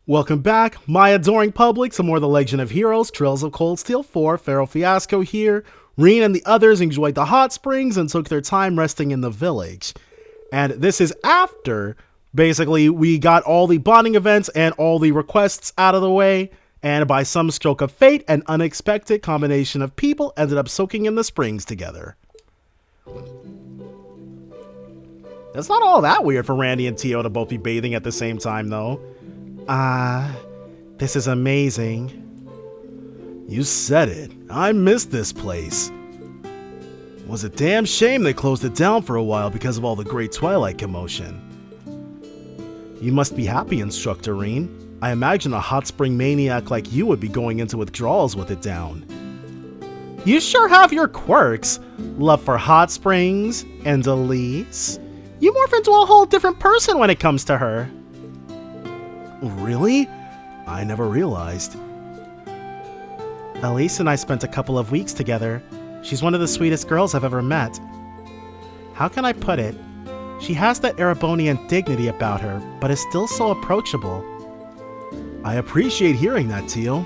Welcome back, my adoring public, some more of the Legend of Heroes, Trails of Cold Steel 4, Feral Fiasco here. Rean and the others enjoyed the hot springs and took their time resting in the village. And this is after, basically, we got all the bonding events and all the requests out of the way, and by some stroke of fate, an unexpected combination of people ended up soaking in the springs together. It's not all that weird for Randy and Tio to both be bathing at the same time, though. This is amazing. You said it. I missed this place. It was a damn shame they closed it down for a while because of all the Great Twilight commotion. You must be happy, Instructor Rean. I imagine a hot spring maniac like you would be going into withdrawals with it down. You sure have your quirks. Love for hot springs and Elise. You morph into a whole different person when it comes to her. Really? I never realized. Elise and I spent a couple of weeks together. She's one of the sweetest girls I've ever met. How can I put it? She has that Erebonian dignity about her, but is still so approachable. I appreciate hearing that, Tio.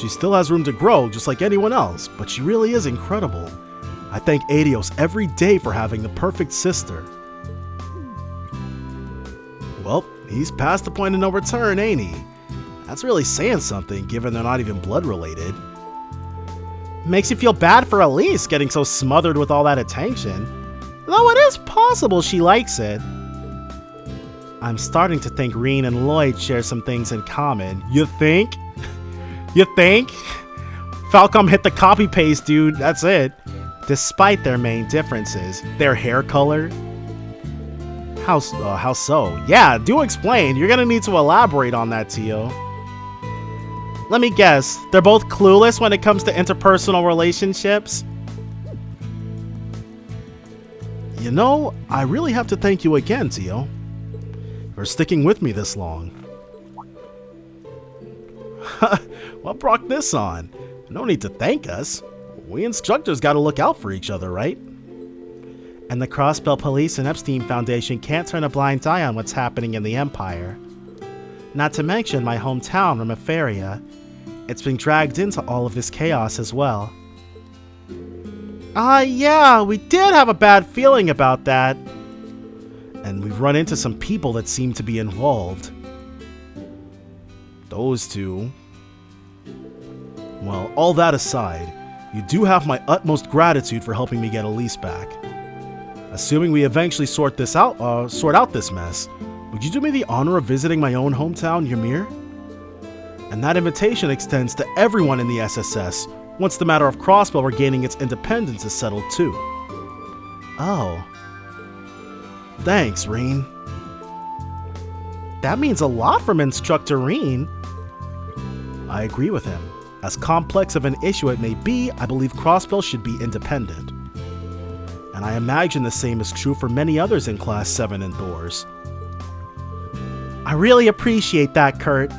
She still has room to grow, just like anyone else, but she really is incredible. I thank Adios every day for having the perfect sister. Well, he's past the point of no return, ain't he? That's really saying something, given they're not even blood-related. Makes you feel bad for Elise getting so smothered with all that attention. Though it is possible she likes it. I'm starting to think Rean and Lloyd share some things in common. You think? You think? Falcom hit the copy-paste, dude. That's it. Despite their main differences. Their hair color. How so? Yeah, do explain. You're gonna need to elaborate on that, Tio. Let me guess. They're both clueless when it comes to interpersonal relationships? You know, I really have to thank you again, Tio, for sticking with me this long. What brought this on? No need to thank us. We instructors gotta look out for each other, right? And the Crossbell Police and Epstein Foundation can't turn a blind eye on what's happening in the Empire. Not to mention my hometown, Remiferia. It's been dragged into all of this chaos as well. Yeah, we did have a bad feeling about that. And we've run into some people that seem to be involved. Those two. Well, all that aside, you do have my utmost gratitude for helping me get Elise back. Assuming we eventually sort out this mess, would you do me the honor of visiting my own hometown, Ymir? And that invitation extends to everyone in the SSS once the matter of Crossbell regaining its independence is settled too. Oh. Thanks, Rean. That means a lot from Instructor Rean. I agree with him. As complex of an issue it may be, I believe Crossbell should be independent. And I imagine the same is true for many others in Class 7 and Thors. I really appreciate that, Kurt.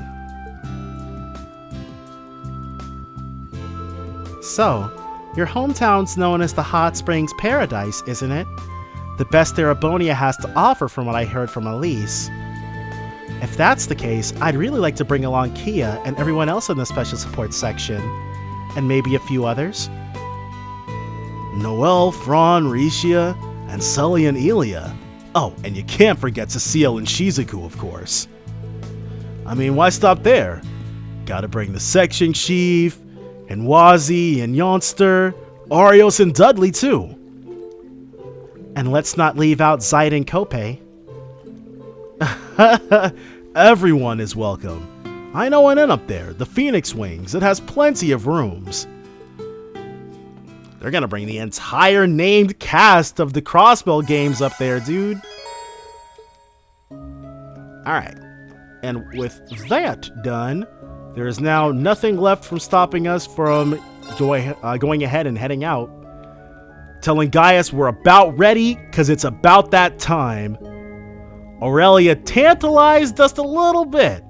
So, your hometown's known as the Hot Springs Paradise, isn't it? The best Erebonia has to offer from what I heard from Elise. If that's the case, I'd really like to bring along Kia and everyone else in the Special Support section. And maybe a few others. Noelle, Fran, Ricia, and Sully and Elia. Oh, and you can't forget Cecile and Shizuku, of course. I mean, why stop there? Gotta bring the section chief, and Wazi, and Yonster, Arios, and Dudley, too. And let's not leave out Zaid and Kope. Everyone is welcome. I know an inn up there, the Phoenix Wings. It has plenty of rooms. They're gonna bring the entire named cast of the Crossbell games up there, dude. Alright. And with that done, there is now nothing left from stopping us from going ahead and heading out. Telling Gaius we're about ready, because it's about that time. Aurelia tantalized us a little bit.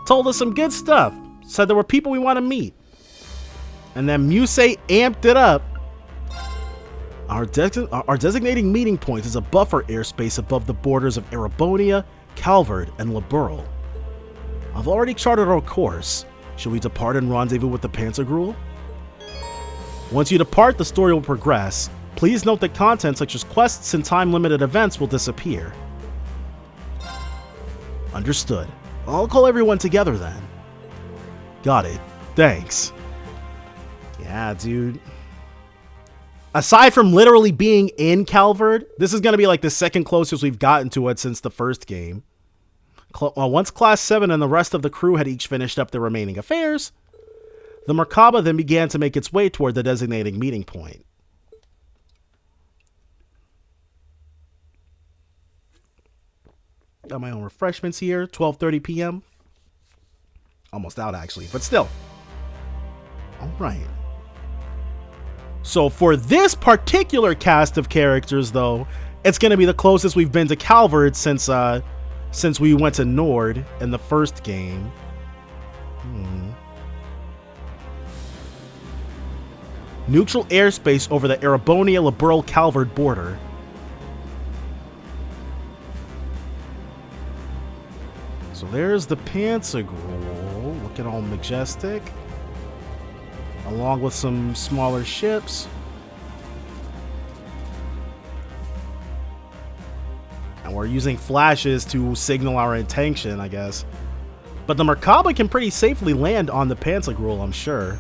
Told us some good stuff. Said there were people we want to meet. And then Muse amped it up. Our designating meeting point is a buffer airspace above the borders of Erebonia, Calvard, and Liberl. I've already charted our course. Should we depart and rendezvous with the Panzergruel? Once you depart, the story will progress. Please note that content such as quests and time-limited events will disappear. Understood. I'll call everyone together then. Got it. Thanks. Yeah, dude. Aside from literally being in Calvard, this is going to be like the second closest we've gotten to it since the first game. Once Class 7 and the rest of the crew had each finished up their remaining affairs, the Merkaba then began to make its way toward the designated meeting point. Got my own refreshments here, 12:30 p.m. Almost out, actually, but still. All right. So for this particular cast of characters, though, it's going to be the closest we've been to Calvard since we went to Nord in the first game. Neutral airspace over the Erebonia-Liberal-Calvard border. So there's the Panzergruel, looking all majestic, along with some smaller ships. And we're using flashes to signal our intention, I guess. But the Merkaba can pretty safely land on the Panzergruel, I'm sure.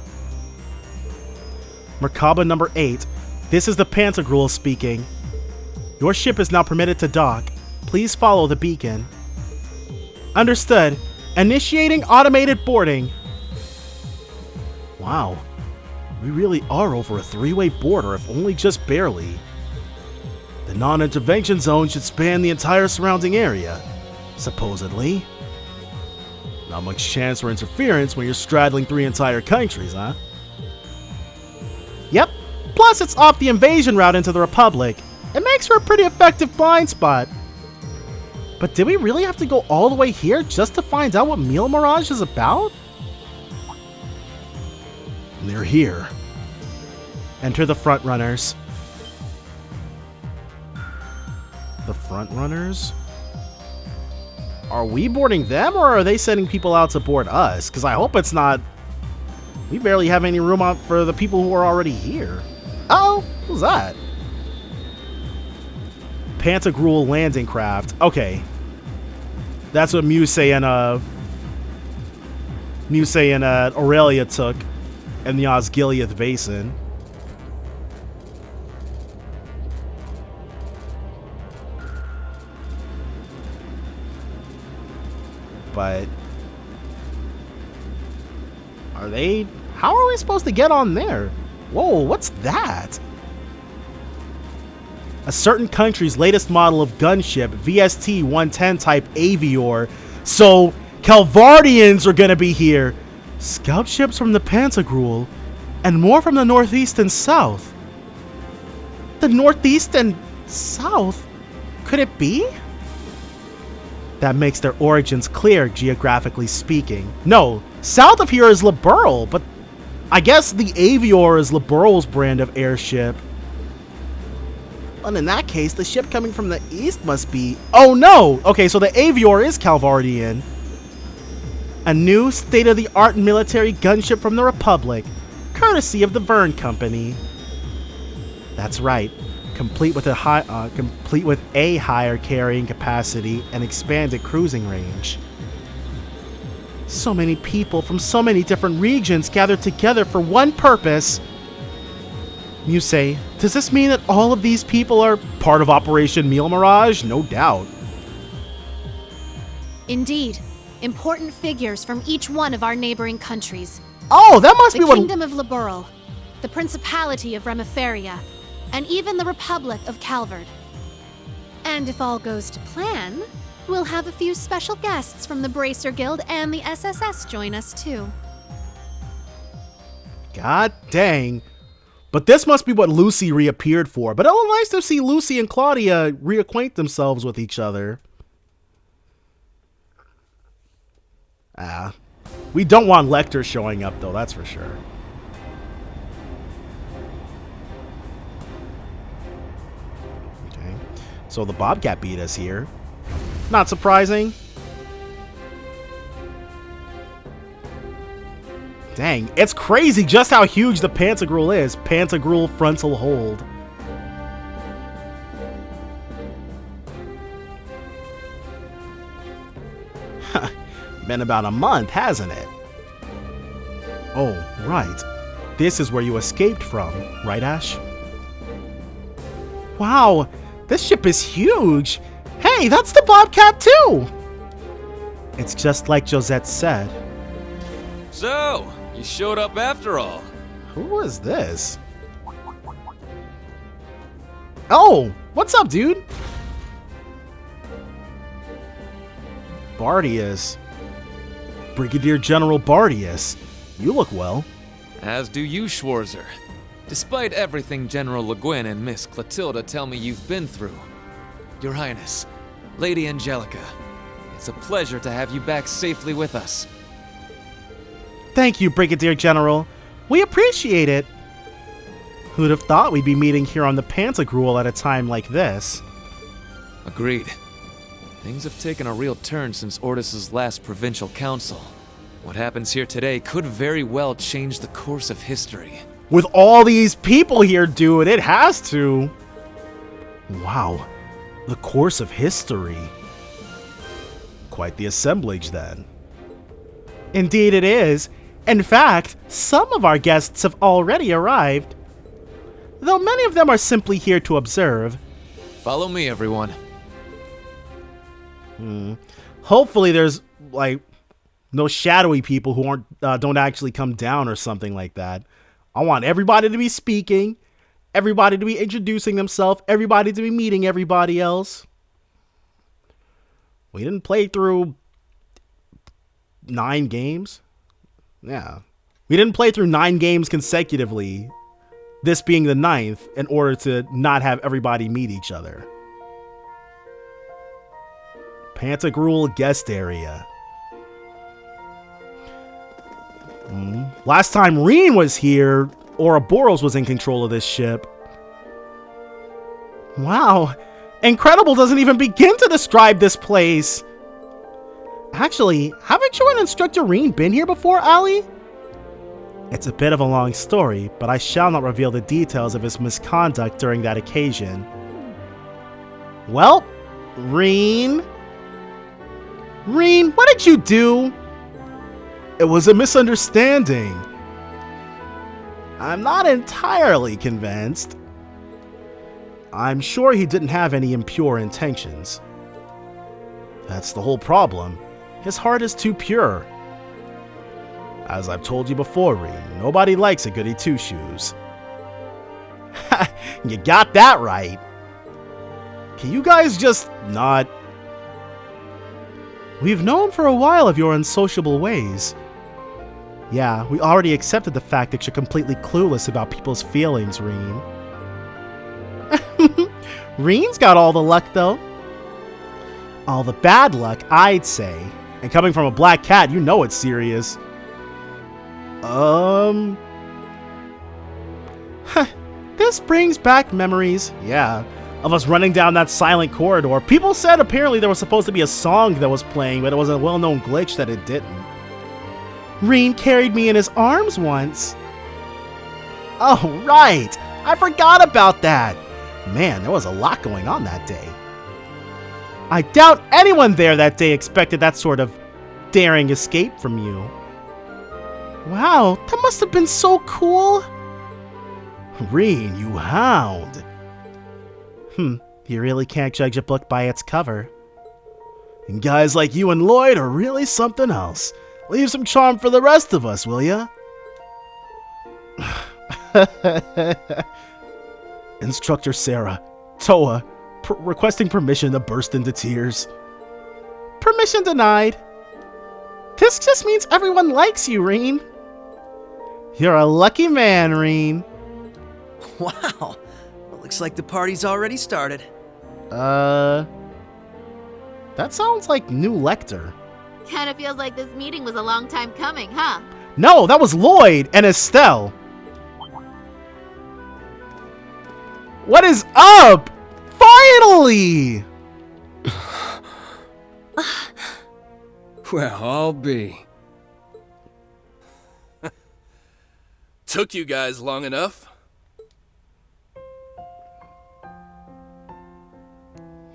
Merkaba number 8, this is the Panzergruel speaking. Your ship is now permitted to dock. Please follow the beacon. Understood. Initiating automated boarding. Wow. We really are over a 3-way border, if only just barely. The non-intervention zone should span the entire surrounding area, supposedly. Not much chance for interference when you're straddling 3 entire countries, huh? Yep. Plus, it's off the invasion route into the Republic. It makes for a pretty effective blind spot. But did we really have to go all the way here just to find out what Meal Mirage is about? They're here. Enter the front runners. The front runners? Are we boarding them, or are they sending people out to board us? Because I hope it's not... We barely have any room out for the people who are already here. Oh, who's that? Panzergruel landing craft. Okay. That's what Musei and Aurelia took in the Osgiliath Basin. But are they... How are we supposed to get on there? Whoa, what's that? A certain country's latest model of gunship, VST-110 type Avior. So, Calvardians are gonna be here. Scout ships from the Panzergruel, and more from the northeast and south. The northeast and south? Could it be? That makes their origins clear, geographically speaking. No, south of here is Liberal, but I guess the Avior is Liberal's brand of airship. Well, in that case, the ship coming from the east must be... Oh no! Okay, so the Avior is Calvardian. A new state-of-the-art military gunship from the Republic, courtesy of the Verne Company. That's right. Complete with a higher carrying capacity and expanded cruising range. So many people from so many different regions gathered together for one purpose. Musei, does this mean that all of these people are part of Operation Meal Mirage? No doubt. Indeed. Important figures from each one of our neighboring countries. Oh, that must be what... The Kingdom of Liberal, the Principality of Remiferia, and even the Republic of Calvard. And if all goes to plan, we'll have a few special guests from the Bracer Guild and the SSS join us too. God dang. But this must be what Lucy reappeared for. But it'll be nice to see Lucy and Claudia reacquaint themselves with each other. We don't want Lecter showing up, though, that's for sure. Okay. So the Bobcat beat us here. Not surprising. Dang, it's crazy just how huge the Pantagruel is. Pantagruel frontal hold. Been about a month, hasn't it? Oh, right. This is where you escaped from, right, Ash? Wow, this ship is huge. Hey, that's the Bobcat too! It's just like Josette said. So, you showed up after all. Who is this? Oh, what's up, dude? Bardius. Brigadier General Bardius. You look well. As do you, Schwarzer. Despite everything General Le Guin and Miss Clotilda tell me you've been through. Your Highness, Lady Angelica, it's a pleasure to have you back safely with us. Thank you, Brigadier General. We appreciate it. Who'd have thought we'd be meeting here on the Pantagruel at a time like this? Agreed. Things have taken a real turn since Ordis's last provincial council. What happens here today could very well change the course of history. With all these people here, dude, it has to. Wow, the course of history. Quite the assemblage, then. Indeed it is. In fact, some of our guests have already arrived. Though many of them are simply here to observe. Follow me, everyone. Hopefully there's, like, no shadowy people who don't actually come down or something like that. I want everybody to be speaking, everybody to be introducing themselves, everybody to be meeting everybody else. We didn't play through 9 games. Yeah. We didn't play through 9 games consecutively, this being the 9th, in order to not have everybody meet each other. Pantagruel guest area. Last time Rean was here, Ouroboros was in control of this ship. Wow, incredible doesn't even begin to describe this place. Actually, haven't you and Instructor Rean been here before, Elie? It's a bit of a long story, but I shall not reveal the details of his misconduct during that occasion. Well, Rean, what did you do? It was a misunderstanding. I'm not entirely convinced. I'm sure he didn't have any impure intentions. That's the whole problem. His heart is too pure. As I've told you before, Rean, nobody likes a goody two-shoes. You got that right. Can you guys just not? We've known for a while of your unsociable ways. Yeah, we already accepted the fact that you're completely clueless about people's feelings, Rean. Rean's got all the luck, though. All the bad luck, I'd say. And coming from a black cat, you know it's serious. This brings back memories, yeah, of us running down that silent corridor. People said apparently there was supposed to be a song that was playing, but it was a well-known glitch that it didn't. Rean carried me in his arms once. Oh, right. I forgot about that. Man, there was a lot going on that day. I doubt anyone there that day expected that sort of daring escape from you. Wow, that must have been so cool. Rean, you hound. You really can't judge a book by its cover. And guys like you and Lloyd are really something else. Leave some charm for the rest of us, will ya? Instructor Sarah, Toa, requesting permission to burst into tears. Permission denied. This just means everyone likes you, Rean. You're a lucky man, Rean. Wow, looks like the party's already started. That sounds like new Lecter. Kinda feels like this meeting was a long time coming, huh? No, that was Lloyd and Estelle. What is up? Finally! Well, I'll be. Took you guys long enough.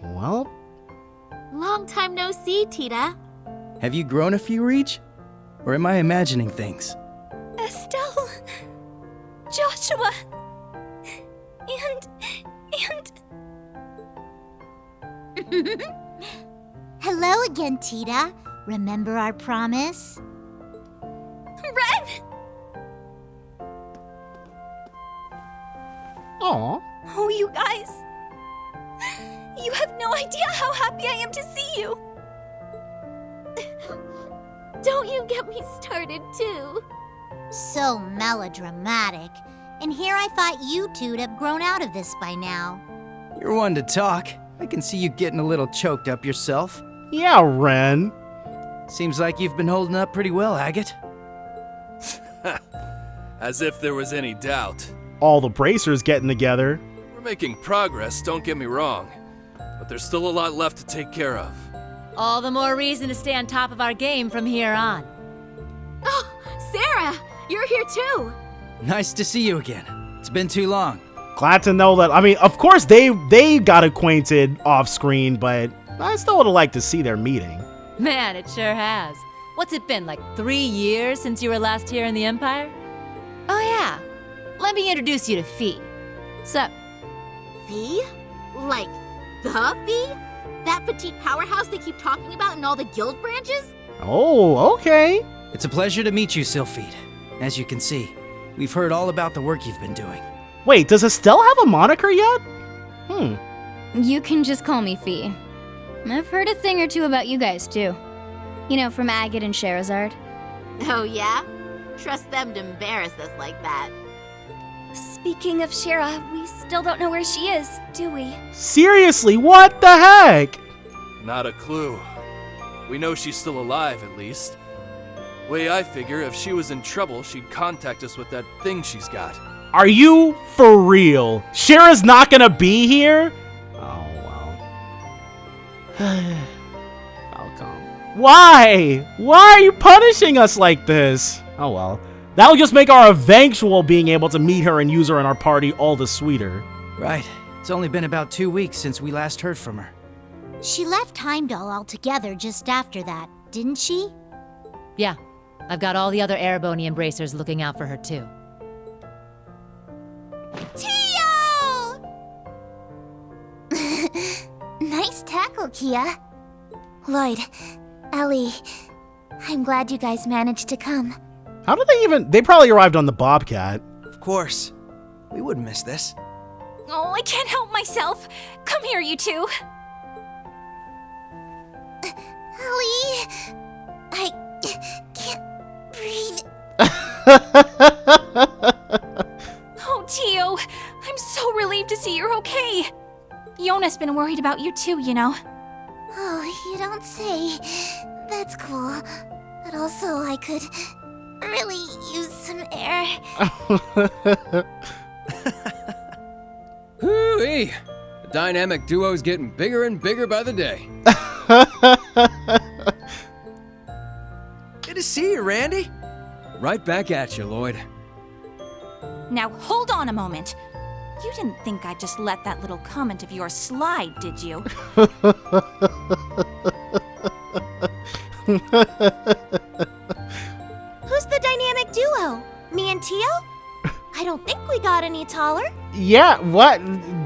Well, Long time no see, Tita. Have you grown a few, Reach? Or am I imagining things? Estelle, Joshua, and... Hello again, Tita. Remember our promise? Ren! aw. Oh, you guys. You have no idea how happy I am to see you. Don't you get me started, too. So melodramatic. And here I thought you two'd have grown out of this by now. You're one to talk. I can see you getting a little choked up yourself. Yeah, Ren. Seems like you've been holding up pretty well, Agate. As if there was any doubt. All the bracers getting together. We're making progress, don't get me wrong. But there's still a lot left to take care of. All the more reason to stay on top of our game from here on. Oh, Sarah, you're here too. Nice to see you again. It's been too long. Glad to know that. I mean, of course they got acquainted off screen, but I still would have liked to see their meeting. Man, it sure has. What's it been, like 3 years since you were last here in the Empire? Oh yeah, let me introduce you to Fee. So, Fee? Like, the Fee? That petite powerhouse they keep talking about in all the guild branches? Oh, okay. It's a pleasure to meet you, Sylphide. As you can see, we've heard all about the work you've been doing. Wait, does Estelle have a moniker yet? You can just call me Fee. I've heard a thing or two about you guys, too. You know, from Agate and Scheherazade. Oh, yeah? Trust them to embarrass us like that. Speaking of Shara, we still don't know where she is, do we? Seriously, what the heck? Not a clue. We know she's still alive, at least. Way I figure, if she was in trouble, she'd contact us with that thing she's got. Are you for real? Shara's not gonna be here? Oh, well. Falcom. Why? Why are you punishing us like this? Oh, well. That'll just make our eventual being able to meet her and use her in our party all the sweeter. Right. It's only been about 2 weeks since we last heard from her. She left Heimdall altogether just after that, didn't she? yeah, I've got all the other Erebonian bracers looking out for her too. Tio! Nice tackle, Kia. Lloyd, Elie, I'm glad you guys managed to come. How did they probably arrived on the Bobcat. Of course. We wouldn't miss this. Oh, I can't help myself. Come here, you two. Elie, I can't breathe. Oh, Tio, I'm so relieved to see you're okay. Yona's been worried about you too, you know. Oh, you don't say. That's cool. But also, I could really use some air. Hoo-wee! The dynamic duo's getting bigger and bigger by the day. Good to see you, Randy. Right back at you, Lloyd. Now, hold on a moment. You didn't think I'd just let that little comment of yours slide, did you? Who's the dynamic duo? Me and Tio? I don't think we got any taller. Yeah, what?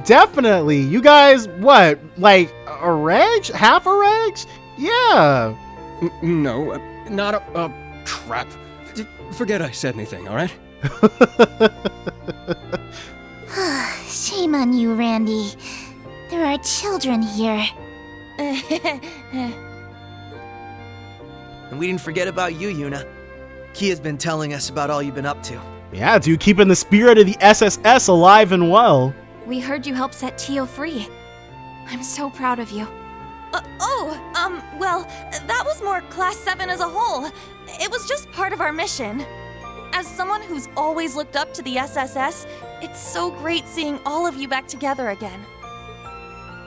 Definitely. You guys, what? Like a reg? Half a reg? Yeah. No, not a... crap. Forget I said anything, alright? Shame on you, Randy. There are children here. And we didn't forget about you, Yuna. Kia's been telling us about all you've been up to. Yeah, dude, keeping the spirit of the SSS alive and well. We heard you helped set Tio free. I'm so proud of you. Well, that was more Class 7 as a whole. It was just part of our mission. As someone who's always looked up to the SSS, it's so great seeing all of you back together again.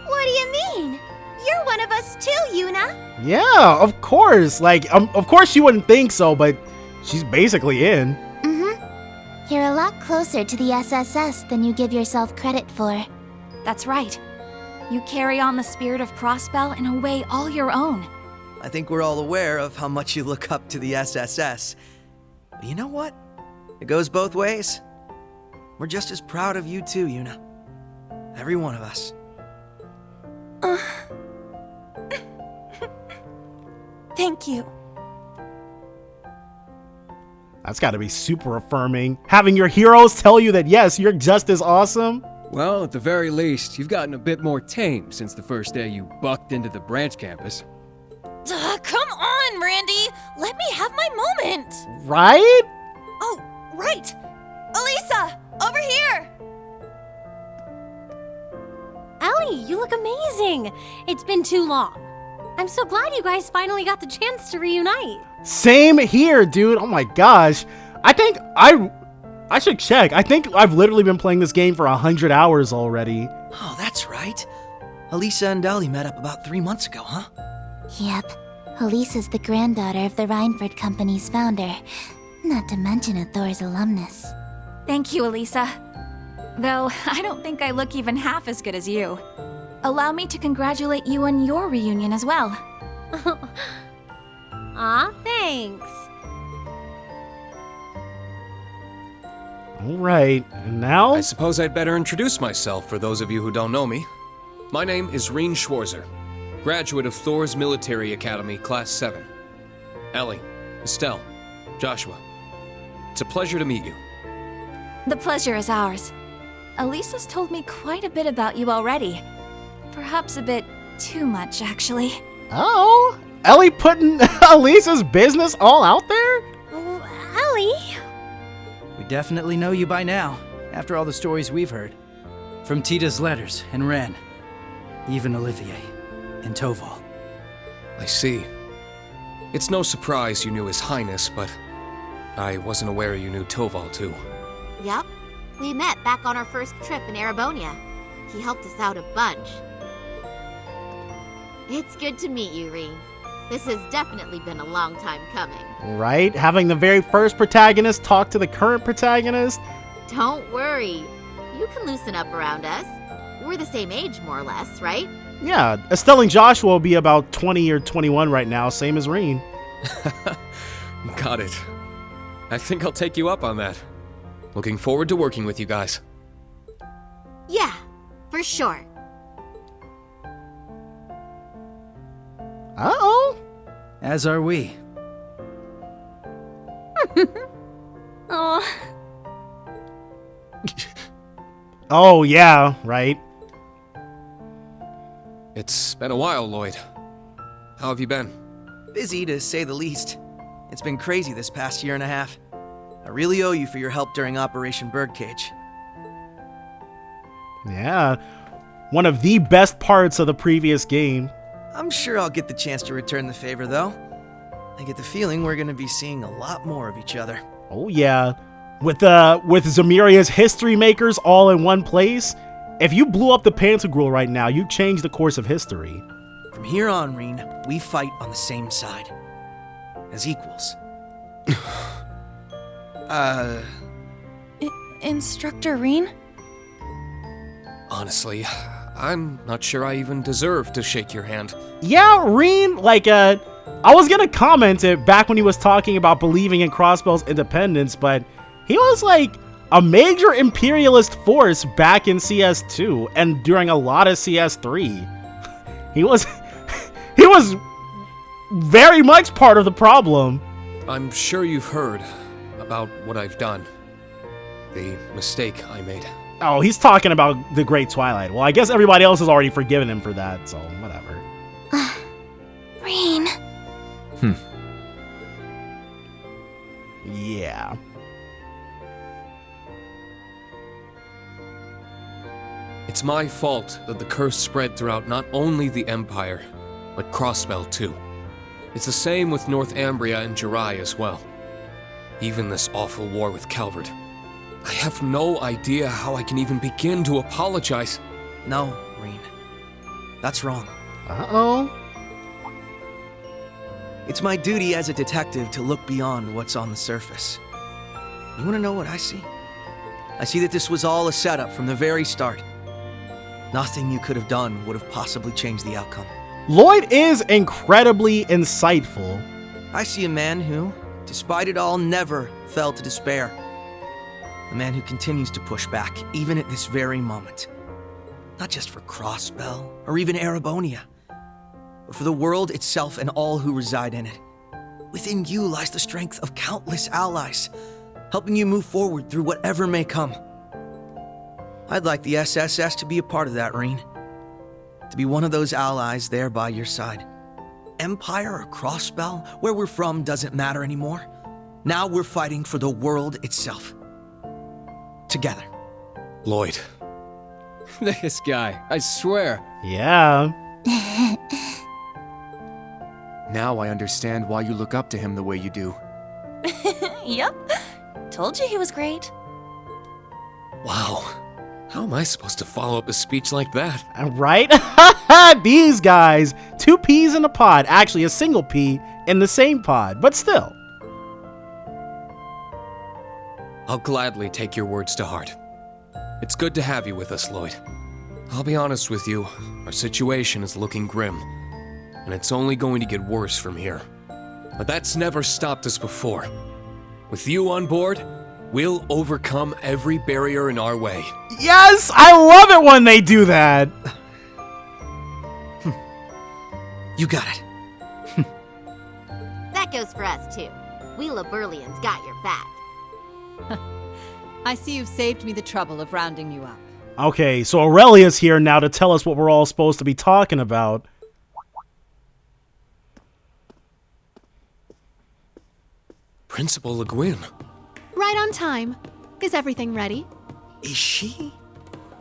What do you mean? You're one of us too, Yuna. Yeah, of course. Like, of course she wouldn't think so, but she's basically in. You're a lot closer to the SSS than you give yourself credit for. That's right. You carry on the spirit of Crossbell in a way all your own. I think we're all aware of how much you look up to the SSS. But you know what? It goes both ways. We're just as proud of you too, Yuna. Every one of us. Thank you. That's gotta be super affirming. Having your heroes tell you that yes, you're just as awesome. Well, at the very least, you've gotten a bit more tame since the first day you bucked into the branch campus. Come on, Randy! Let me have my moment! Right? Oh, right! Elisa, over here! Elie, you look amazing! It's been too long. I'm so glad you guys finally got the chance to reunite. Same here, dude. Oh my gosh. I think I should check. I think I've literally been playing this game for 100 hours already. Oh, that's right. Elisa and Elie met up about 3 months ago, huh? Yep. Elisa's the granddaughter of the Reinford Company's founder, not to mention a Thor's alumnus. Thank you, Elisa. Though, I don't think I look even half as good as you. Allow me to congratulate you on your reunion as well. Aw, thanks. Alright, and now? I suppose I'd better introduce myself for those of you who don't know me. My name is Rean Schwarzer, graduate of Thor's Military Academy, Class 7. Elie, Estelle, Joshua. It's a pleasure to meet you. The pleasure is ours. Elisa's told me quite a bit about you already. Perhaps a bit too much, actually. Oh, Elie putting Elisa's business all out there? Oh, Elie? We definitely know you by now, after all the stories we've heard. From Tita's letters and Ren, even Olivier and Toval. I see. It's no surprise you knew His Highness, but I wasn't aware you knew Toval too. Yup. We met back on our first trip in Erebonia. He helped us out a bunch. It's good to meet you, Rean. This has definitely been a long time coming. Right? Having the very first protagonist talk to the current protagonist? Don't worry. You can loosen up around us. We're the same age, more or less, right? Yeah, Estelle and Joshua will be about 20 or 21 right now, same as Rean. Got it. I think I'll take you up on that. Looking forward to working with you guys. Yeah, for sure. Uh-oh. As are we. Oh. Oh, yeah, right. It's been a while, Lloyd. How have you been? Busy, to say the least. It's been crazy this past year and a half. I really owe you for your help during Operation Birdcage. Yeah, one of the best parts of the previous game. I'm sure I'll get the chance to return the favor, though. I get the feeling we're gonna be seeing a lot more of each other. Oh yeah, with Zemiria's history makers all in one place, if you blew up the Pantagruel right now, you'd change the course of history. From here on, Rean, we fight on the same side. As equals. Instructor Rean? Honestly, I'm not sure I even deserve to shake your hand. Yeah, Rean, I was gonna comment it back when he was talking about believing in Crossbell's independence, but he was like a major imperialist force back in CS2 and during a lot of CS3. He was very much part of the problem. I'm sure you've heard about what I've done. The mistake I made. Oh, he's talking about the Great Twilight. Well, I guess everybody else has already forgiven him for that, so whatever. Rean. Yeah. It's my fault that the curse spread throughout not only the Empire, but Crossbell too. It's the same with North Ambria and Jirai as well. Even this awful war with Calvert. I have no idea how I can even begin to apologize. No, Rean. That's wrong. Uh-oh. It's my duty as a detective to look beyond what's on the surface. You wanna know what I see? I see that this was all a setup from the very start. Nothing you could have done would have possibly changed the outcome. Lloyd is incredibly insightful. I see a man who, despite it all, never fell to despair. A man who continues to push back, even at this very moment. Not just for Crossbell, or even Erebonia, but for the world itself and all who reside in it. Within you lies the strength of countless allies, helping you move forward through whatever may come. I'd like the SSS to be a part of that, Rean. To be one of those allies there by your side. Empire or Crossbell, where we're from doesn't matter anymore. Now we're fighting for the world itself. Together. Lloyd. This guy, I swear. Yeah. Now I understand why you look up to him the way you do. Yep. Told you he was great. Wow. How am I supposed to follow up a speech like that? Right? These guys. 2 peas in a pod. Actually, a single pea in the same pod, but still. I'll gladly take your words to heart. It's good to have you with us, Lloyd. I'll be honest with you, our situation is looking grim, and it's only going to get worse from here. But that's never stopped us before. With you on board, we'll overcome every barrier in our way. Yes! I love it when they do that! You got it. That goes for us, too. We Laburlians got your back. I see you've saved me the trouble of rounding you up. Okay, so Aurelia's here now to tell us what we're all supposed to be talking about. Principal Le Guin. Right on time. Is everything ready? Is she?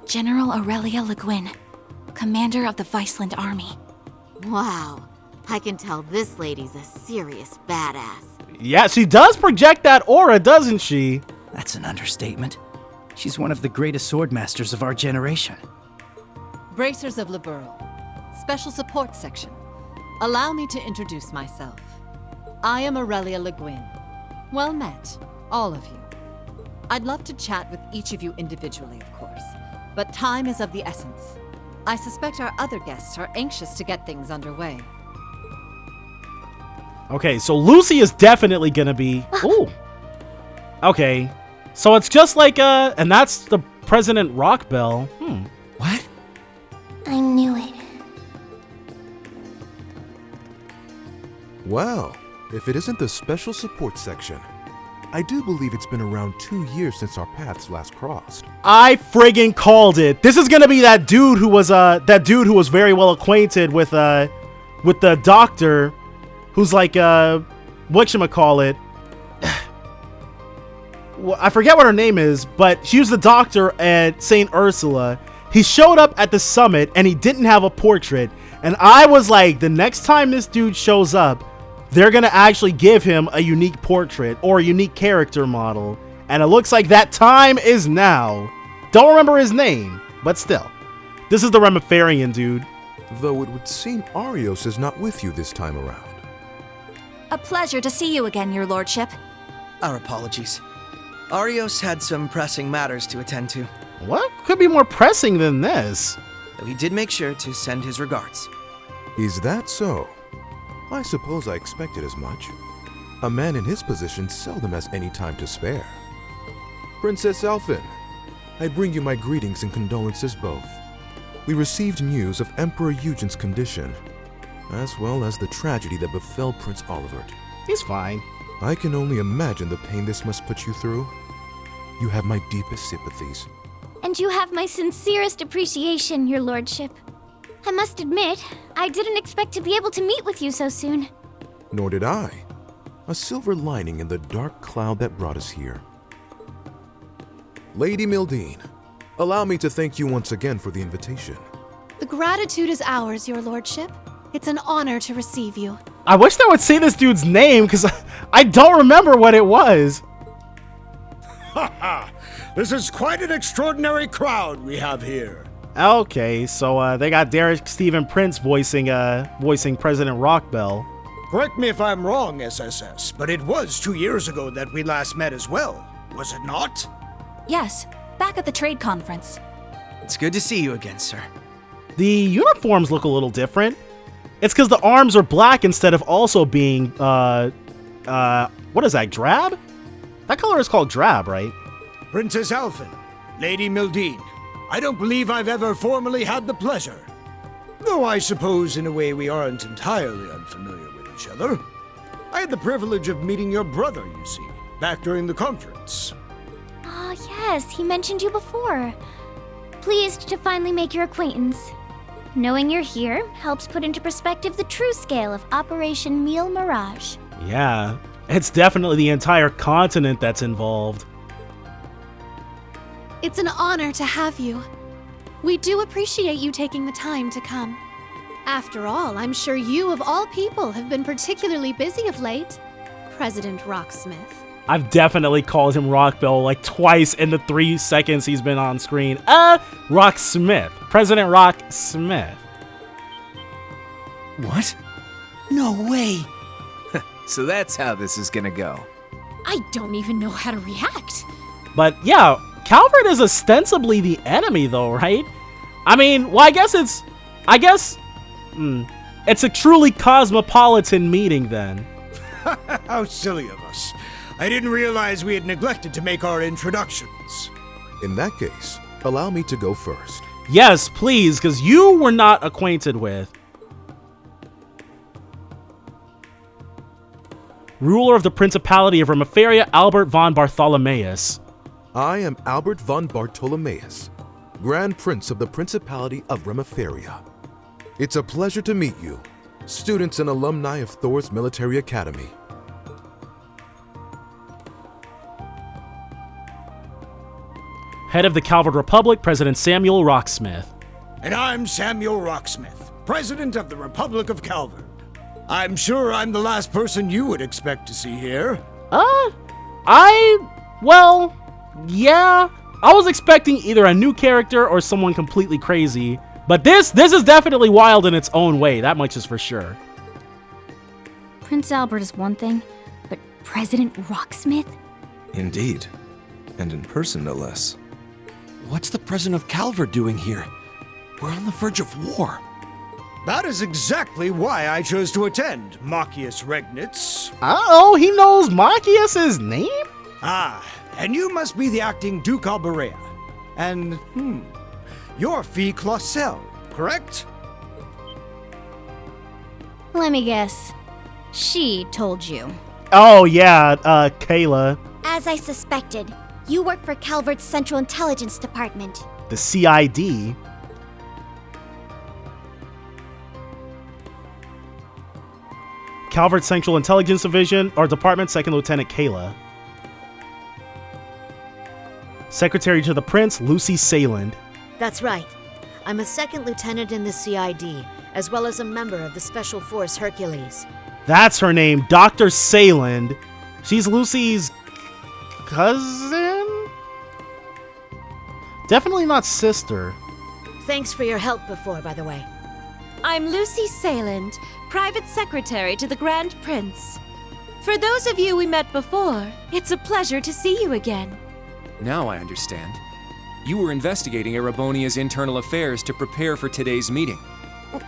General Aurelia Le Guin, commander of the Viceland Army. Wow. I can tell this lady's a serious badass. Yeah, she does project that aura, doesn't she? That's an understatement. She's one of the greatest swordmasters of our generation. Bracers of Liberl, Special Support Section. Allow me to introduce myself. I am Aurelia Le Guin. Well met, all of you. I'd love to chat with each of you individually, of course, but time is of the essence. I suspect our other guests are anxious to get things underway. Okay, so Lucy is definitely gonna be... Ooh. Okay, so it's just like, and that's the President Rockbell. What? I knew it. Well, if it isn't the Special Support Section, I do believe it's been around 2 years since our paths last crossed. I friggin' called it. This is gonna be that dude who was very well acquainted with the doctor, who's like whatchamacallit. Well, I forget what her name is, but she was the doctor at St. Ursula. He showed up at the summit and he didn't have a portrait. And I was like, the next time this dude shows up, they're gonna actually give him a unique portrait or a unique character model. And it looks like that time is now. Don't remember his name, but still. This is the Remiferian dude. Though it would seem Arios is not with you this time around. A pleasure to see you again, your lordship. Our apologies. Arios had some pressing matters to attend to. What could be more pressing than this? Though he did make sure to send his regards. Is that so? I suppose I expected as much. A man in his position seldom has any time to spare. Princess Elphin, I bring you my greetings and condolences both. We received news of Emperor Eugen's condition, as well as the tragedy that befell Prince Olivert. He's fine. I can only imagine the pain this must put you through. You have my deepest sympathies. And you have my sincerest appreciation, your lordship. I must admit, I didn't expect to be able to meet with you so soon. Nor did I. A silver lining in the dark cloud that brought us here. Lady Mildine, allow me to thank you once again for the invitation. The gratitude is ours, your lordship. It's an honor to receive you. I wish they would say this dude's name, because I don't remember what it was. Haha! This is quite an extraordinary crowd we have here. Okay, so they got Derek Stephen Prince voicing President Rockbell. Correct me if I'm wrong, SSS, but it was 2 years ago that we last met as well, was it not? Yes, back at the trade conference. It's good to see you again, sir. The uniforms look a little different. It's because the arms are black instead of also being, what is that, drab? That color is called drab, right? Princess Alphen, Lady Mildine, I don't believe I've ever formally had the pleasure. Though I suppose in a way we aren't entirely unfamiliar with each other. I had the privilege of meeting your brother, you see, back during the conference. Oh, yes, he mentioned you before. Pleased to finally make your acquaintance. Knowing you're here helps put into perspective the true scale of Operation Meal Mirage. Yeah, it's definitely the entire continent that's involved. It's an honor to have you. We do appreciate you taking the time to come. After all, I'm sure you of all people have been particularly busy of late, President Rocksmith. I've definitely called him Rockbell like twice in the 3 seconds he's been on screen. Rocksmith. President Rocksmith. What? No way. So that's how this is gonna go. I don't even know how to react. But yeah, Calvert is ostensibly the enemy though, right? I mean, well, I guess it's a truly cosmopolitan meeting then. How silly of us. I didn't realize we had neglected to make our introductions. In that case, allow me to go first. Yes, please, because you were not acquainted with. Ruler of the Principality of Remiferia, Albert von Bartholomeus. I am Albert von Bartholomeus, Grand Prince of the Principality of Remiferia. It's a pleasure to meet you, students and alumni of Thor's Military Academy. Head of the Calvert Republic, President Samuel Rocksmith. And I'm Samuel Rocksmith, President of the Republic of Calvert. I'm sure I'm the last person you would expect to see here. Yeah. I was expecting either a new character or someone completely crazy. But this is definitely wild in its own way, that much is for sure. Prince Albert is one thing, but President Rocksmith? Indeed. And in person, no less. What's the president of Calvert doing here? We're on the verge of war. That is exactly why I chose to attend, Machias Regnitz. Uh-oh, he knows Machias' name? Ah, and you must be the acting Duke Alberea. And, you're Fee Clausel, correct? Let me guess. She told you. Oh, yeah, Kayla. As I suspected, you work for Calvert's Central Intelligence Department. The CID. Calvert Central Intelligence Division, or Department, Second Lieutenant Kayla. Secretary to the Prince, Lucy Sayland. That's right. I'm a second lieutenant in the CID, as well as a member of the Special Force Hercules. That's her name, Dr. Sayland. She's Lucy's cousin? Definitely not sister. Thanks for your help before, by the way. I'm Lucy Sayland, Private Secretary to the Grand Prince. For those of you we met before, it's a pleasure to see you again. Now I understand. You were investigating Erebonia's internal affairs to prepare for today's meeting.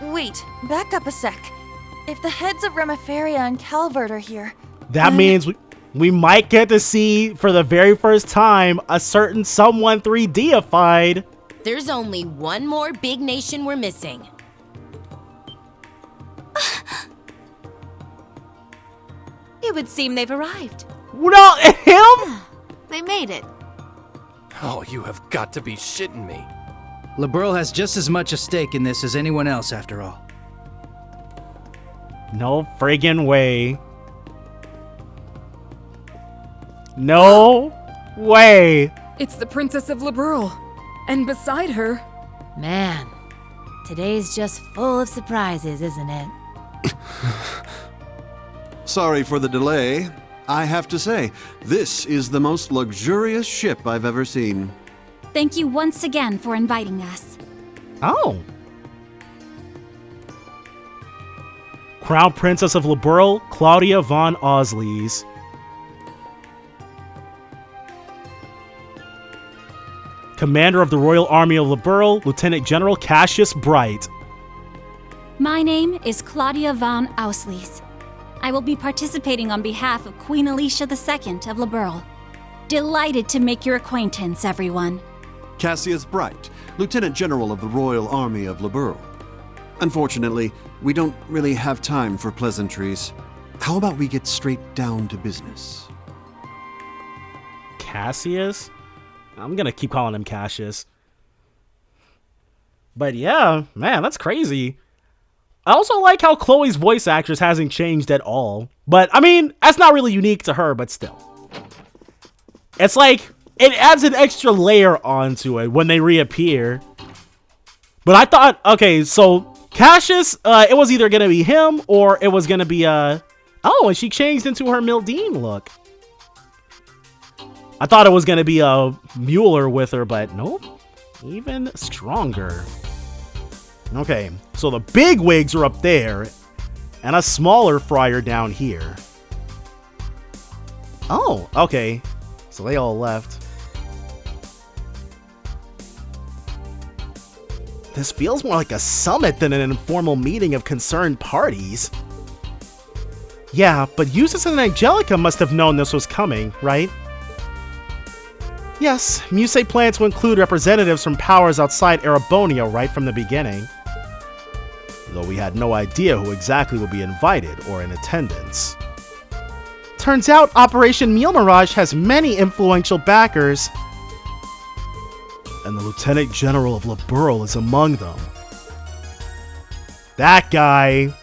Wait, back up a sec. If the heads of Remiferia and Calvert are here... That means we might get to see, for the very first time, a certain someone 3D-ified. There's only one more big nation we're missing. It would seem they've arrived. No, him? They made it. Oh, you have got to be shitting me. Liberl has just as much a stake in this as anyone else, after all. No friggin' way. No way. It's the Princess of Liberl. And beside her... Man, today's just full of surprises, isn't it? Sorry for the delay. I have to say, this is the most luxurious ship I've ever seen. Thank you once again for inviting us. Oh. Crown Princess of Liberl, Claudia von Osleys. Commander of the Royal Army of Liberl, Lieutenant General Cassius Bright. My name is Claudia von Auslies. I will be participating on behalf of Queen Alicia II of Liberl. Delighted to make your acquaintance, everyone. Cassius Bright, Lieutenant General of the Royal Army of Liberl. Unfortunately, we don't really have time for pleasantries. How about we get straight down to business? Cassius? I'm gonna keep calling him Cassius. But yeah, man, that's crazy. I also like how Chloe's voice actress hasn't changed at all. But, I mean, that's not really unique to her, but still. It's like, it adds an extra layer onto it when they reappear. But I thought, okay, so Cassius, it was either gonna be him or it was gonna be, oh, and she changed into her Mildine look. I thought it was going to be a Mueller with her, but nope. Even stronger. Okay, so the big wigs are up there, and a smaller friar down here. Oh, okay. So they all left. This feels more like a summit than an informal meeting of concerned parties. Yeah, but Eustace and Angelica must have known this was coming, right? Yes, Muse planned to include representatives from powers outside Erebonia right from the beginning. Though we had no idea who exactly would be invited or in attendance. Turns out Operation Meal Mirage has many influential backers. And the Lieutenant General of Liberl is among them. That guy.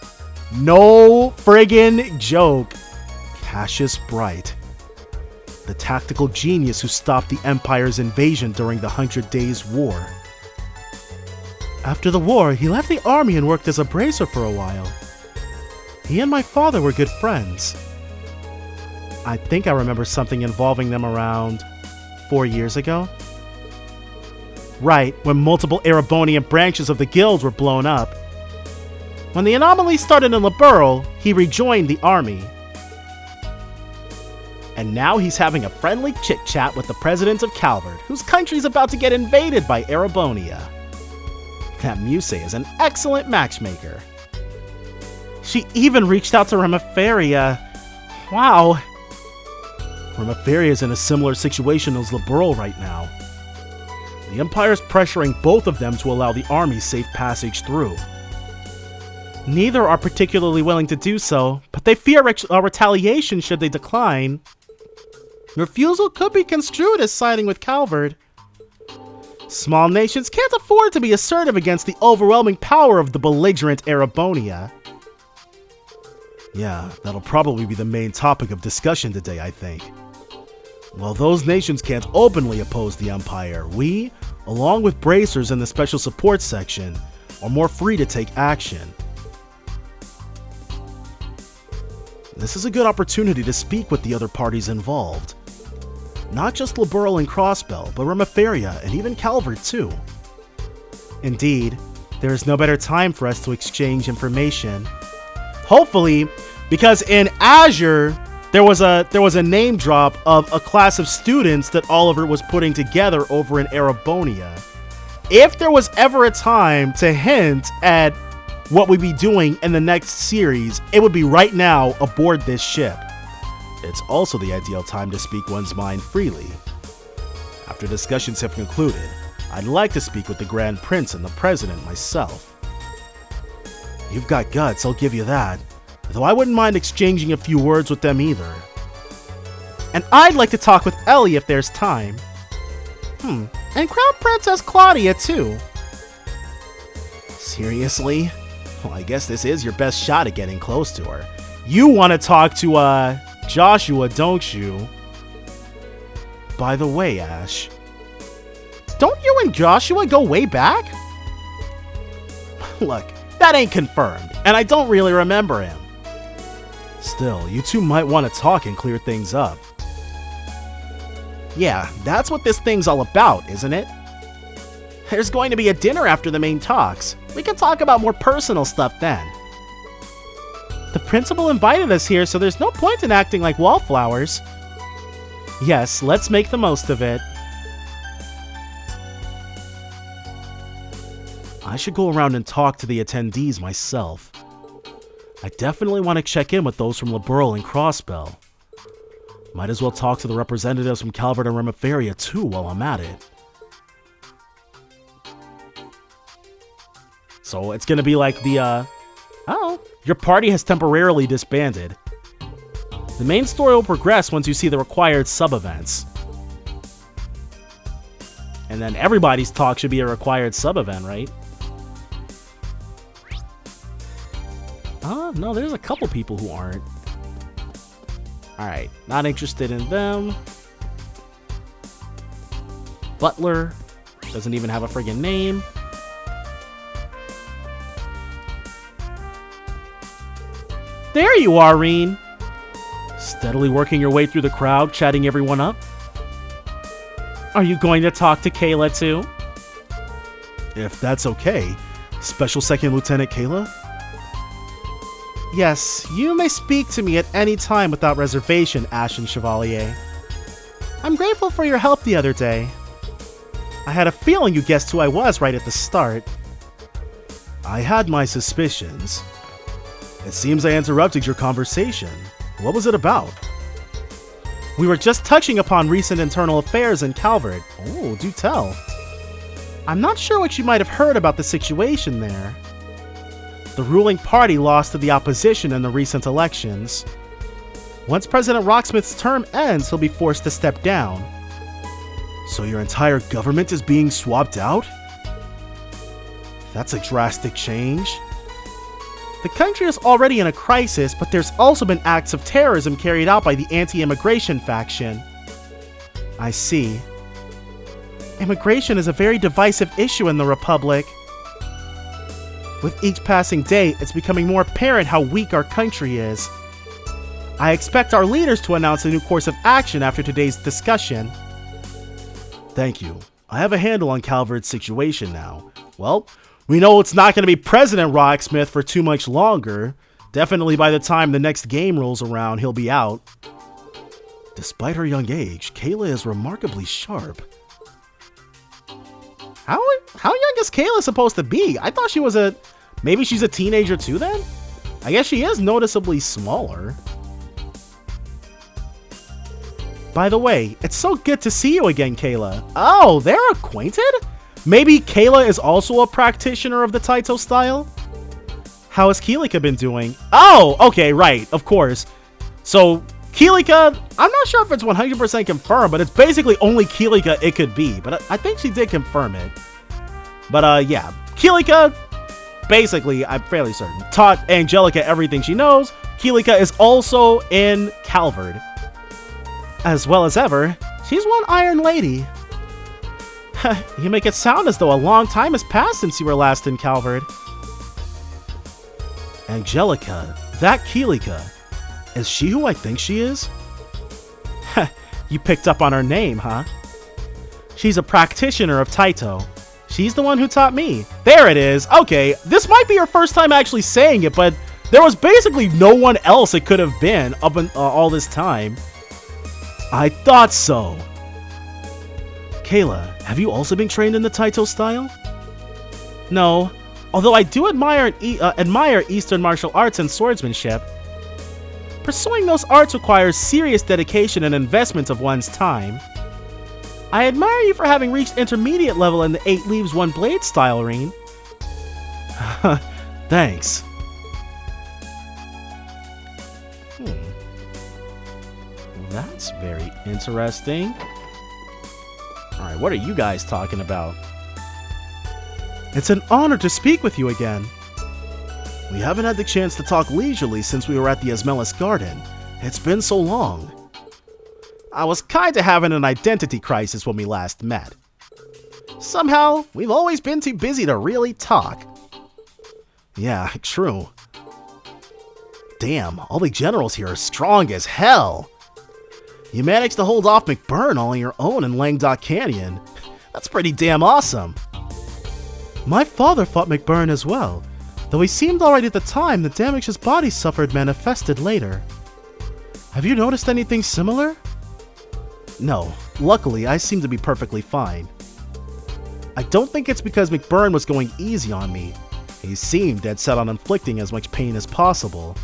No friggin' joke. Cassius Bright. The tactical genius who stopped the Empire's invasion during the 100 Days' War. After the war, he left the army and worked as a bracer for a while. He and my father were good friends. I think I remember something involving them around 4 years ago. Right, when multiple Erebonian branches of the guild were blown up. When the anomaly started in Liberl, he rejoined the army. And now he's having a friendly chit-chat with the president of Calvard, whose country's about to get invaded by Erebonia. That Muse is an excellent matchmaker. She even reached out to Remiferia. Wow. Remiferia is in a similar situation as Liberl right now. The Empire's pressuring both of them to allow the army safe passage through. Neither are particularly willing to do so, but they fear retaliation should they decline. Refusal could be construed as siding with Calvard. Small nations can't afford to be assertive against the overwhelming power of the belligerent Erebonia. Yeah, that'll probably be the main topic of discussion today, I think. While those nations can't openly oppose the Empire, we, along with bracers in the special support section, are more free to take action. This is a good opportunity to speak with the other parties involved. Not just Liberl and Crossbell, but Remiferia and even Calvard too. Indeed, there is no better time for us to exchange information. Hopefully, because in Azure, there was a name drop of a class of students that Oliver was putting together over in Erebonia. If there was ever a time to hint at what we'd be doing in the next series, it would be right now aboard this ship. It's also the ideal time to speak one's mind freely. After discussions have concluded, I'd like to speak with the Grand Prince and the President myself. You've got guts, I'll give you that, though I wouldn't mind exchanging a few words with them either. And I'd like to talk with Elie if there's time. And Crown Princess Claudia too. Seriously? Well, I guess this is your best shot at getting close to her. You want to talk to, Joshua, don't you? By the way, Ash, don't you and Joshua go way back? Look, that ain't confirmed, and I don't really remember him. Still, you two might want to talk and clear things up. Yeah, that's what this thing's all about, isn't it? There's going to be a dinner after the main talks. We can talk about more personal stuff then. The principal invited us here, so there's no point in acting like wallflowers. Yes, let's make the most of it. I should go around and talk to the attendees myself. I definitely want to check in with those from Liberl and Crossbell. Might as well talk to the representatives from Calvert and Remiferia too while I'm at it. So it's gonna be like the, your party has temporarily disbanded. The main story will progress once you see the required sub-events. And then everybody's talk should be a required sub-event, right? No, there's a couple people who aren't. Alright, not interested in them. Butler doesn't even have a friggin' name. There you are, Rean. Steadily working your way through the crowd, chatting everyone up. Are you going to talk to Kayla too? If that's okay. Special Second Lieutenant Kayla? Yes, you may speak to me at any time without reservation, Ashen Chevalier. I'm grateful for your help the other day. I had a feeling you guessed who I was right at the start. I had my suspicions. It seems I interrupted your conversation. What was it about? We were just touching upon recent internal affairs in Calvert. Oh, do tell. I'm not sure what you might have heard about the situation there. The ruling party lost to the opposition in the recent elections. Once President Rocksmith's term ends, he'll be forced to step down. So your entire government is being swapped out? That's a drastic change. The country is already in a crisis, but there's also been acts of terrorism carried out by the anti-immigration faction. I see. Immigration is a very divisive issue in the Republic. With each passing day, it's becoming more apparent how weak our country is. I expect our leaders to announce a new course of action after today's discussion. Thank you. I have a handle on Calvert's situation now. Well, we know it's not going to be President Rocksmith for too much longer. Definitely by the time the next game rolls around, he'll be out. Despite her young age, Kayla is remarkably sharp. How young is Kayla supposed to be? I thought she was maybe she's a teenager too then? I guess she is noticeably smaller. By the way, it's so good to see you again, Kayla. Oh, they're acquainted? Maybe Kayla is also a practitioner of the Taito style? How has Keelika been doing? Oh, okay, right, of course. So, Keelika, I'm not sure if it's 100% confirmed, but it's basically only Keelika it could be. But I think she did confirm it. But yeah, Keelika, basically, I'm fairly certain, taught Angelica everything she knows. Keelika is also in Calvert. As well as ever, she's one Iron Lady. You make it sound as though a long time has passed since you were last in Calvert. Angelica, that Keelika, is she who I think she is? You picked up on her name, huh? She's a practitioner of Taito. She's the one who taught me. There it is. Okay, this might be her first time actually saying it, but there was basically no one else it could have been up in, all this time. I thought so. Kayla, have you also been trained in the Taito style? No, although I do admire Eastern martial arts and swordsmanship. Pursuing those arts requires serious dedication and investment of one's time. I admire you for having reached intermediate level in the 8 Leaves 1 Blade style, Rean. Thanks. That's very interesting. Alright, what are you guys talking about? It's an honor to speak with you again. We haven't had the chance to talk leisurely since we were at the Asmelis Garden. It's been so long. I was kinda having an identity crisis when we last met. Somehow, we've always been too busy to really talk. Yeah, true. Damn, all the generals here are strong as hell. You managed to hold off McBurn all on your own in Langdok Canyon. That's pretty damn awesome. My father fought McBurn as well. Though he seemed alright at the time, the damage his body suffered manifested later. Have you noticed anything similar? No. Luckily, I seem to be perfectly fine. I don't think it's because McBurn was going easy on me. He seemed dead set on inflicting as much pain as possible.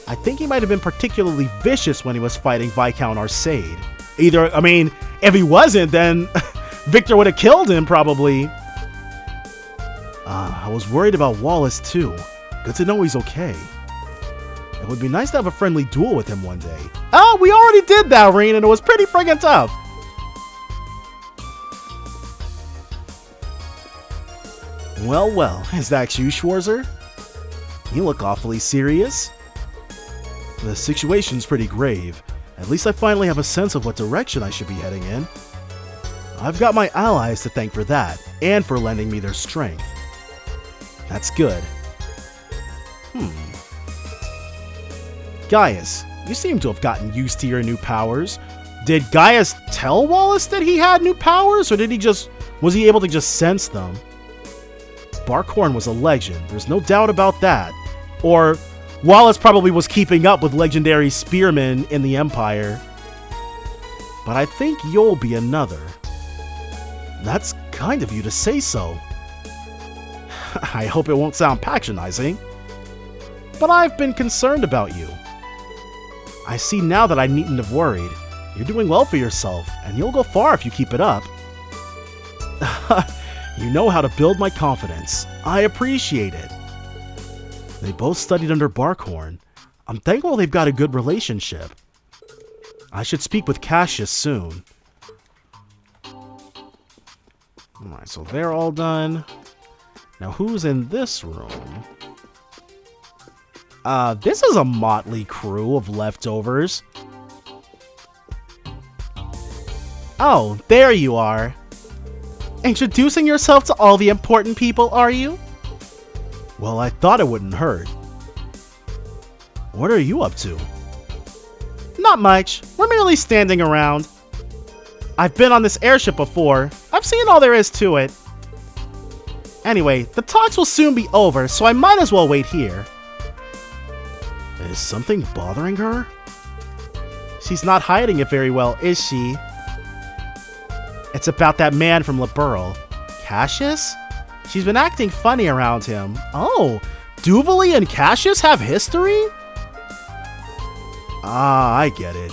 I think he might have been particularly vicious when he was fighting Viscount Arcade. If he wasn't, then Victor would have killed him, probably. I was worried about Wallace, too. Good to know he's okay. It would be nice to have a friendly duel with him one day. Oh, we already did that, Rean, and it was pretty friggin' tough. Well, is that you, Schwarzer? You look awfully serious. The situation's pretty grave. At least I finally have a sense of what direction I should be heading in. I've got my allies to thank for that, and for lending me their strength. That's good. Gaius, you seem to have gotten used to your new powers. Did Gaius tell Wallace that he had new powers, or was he able to just sense them? Barkhorn was a legend, there's no doubt about that. Or Wallace probably was keeping up with legendary spearmen in the Empire. But I think you'll be another. That's kind of you to say so. I hope it won't sound patronizing. But I've been concerned about you. I see now that I needn't have worried. You're doing well for yourself, and you'll go far if you keep it up. You know how to build my confidence. I appreciate it. They both studied under Barkhorn. I'm thankful they've got a good relationship. I should speak with Cassius soon. Alright, so they're all done. Now who's in this room? This is a motley crew of leftovers. Oh, there you are. Introducing yourself to all the important people, are you? Well, I thought it wouldn't hurt. What are you up to? Not much. We're merely standing around. I've been on this airship before. I've seen all there is to it. Anyway, the talks will soon be over, so I might as well wait here. Is something bothering her? She's not hiding it very well, is she? It's about that man from Liberl. Cassius? She's been acting funny around him. Oh, Duvalie and Cassius have history? Ah, I get it.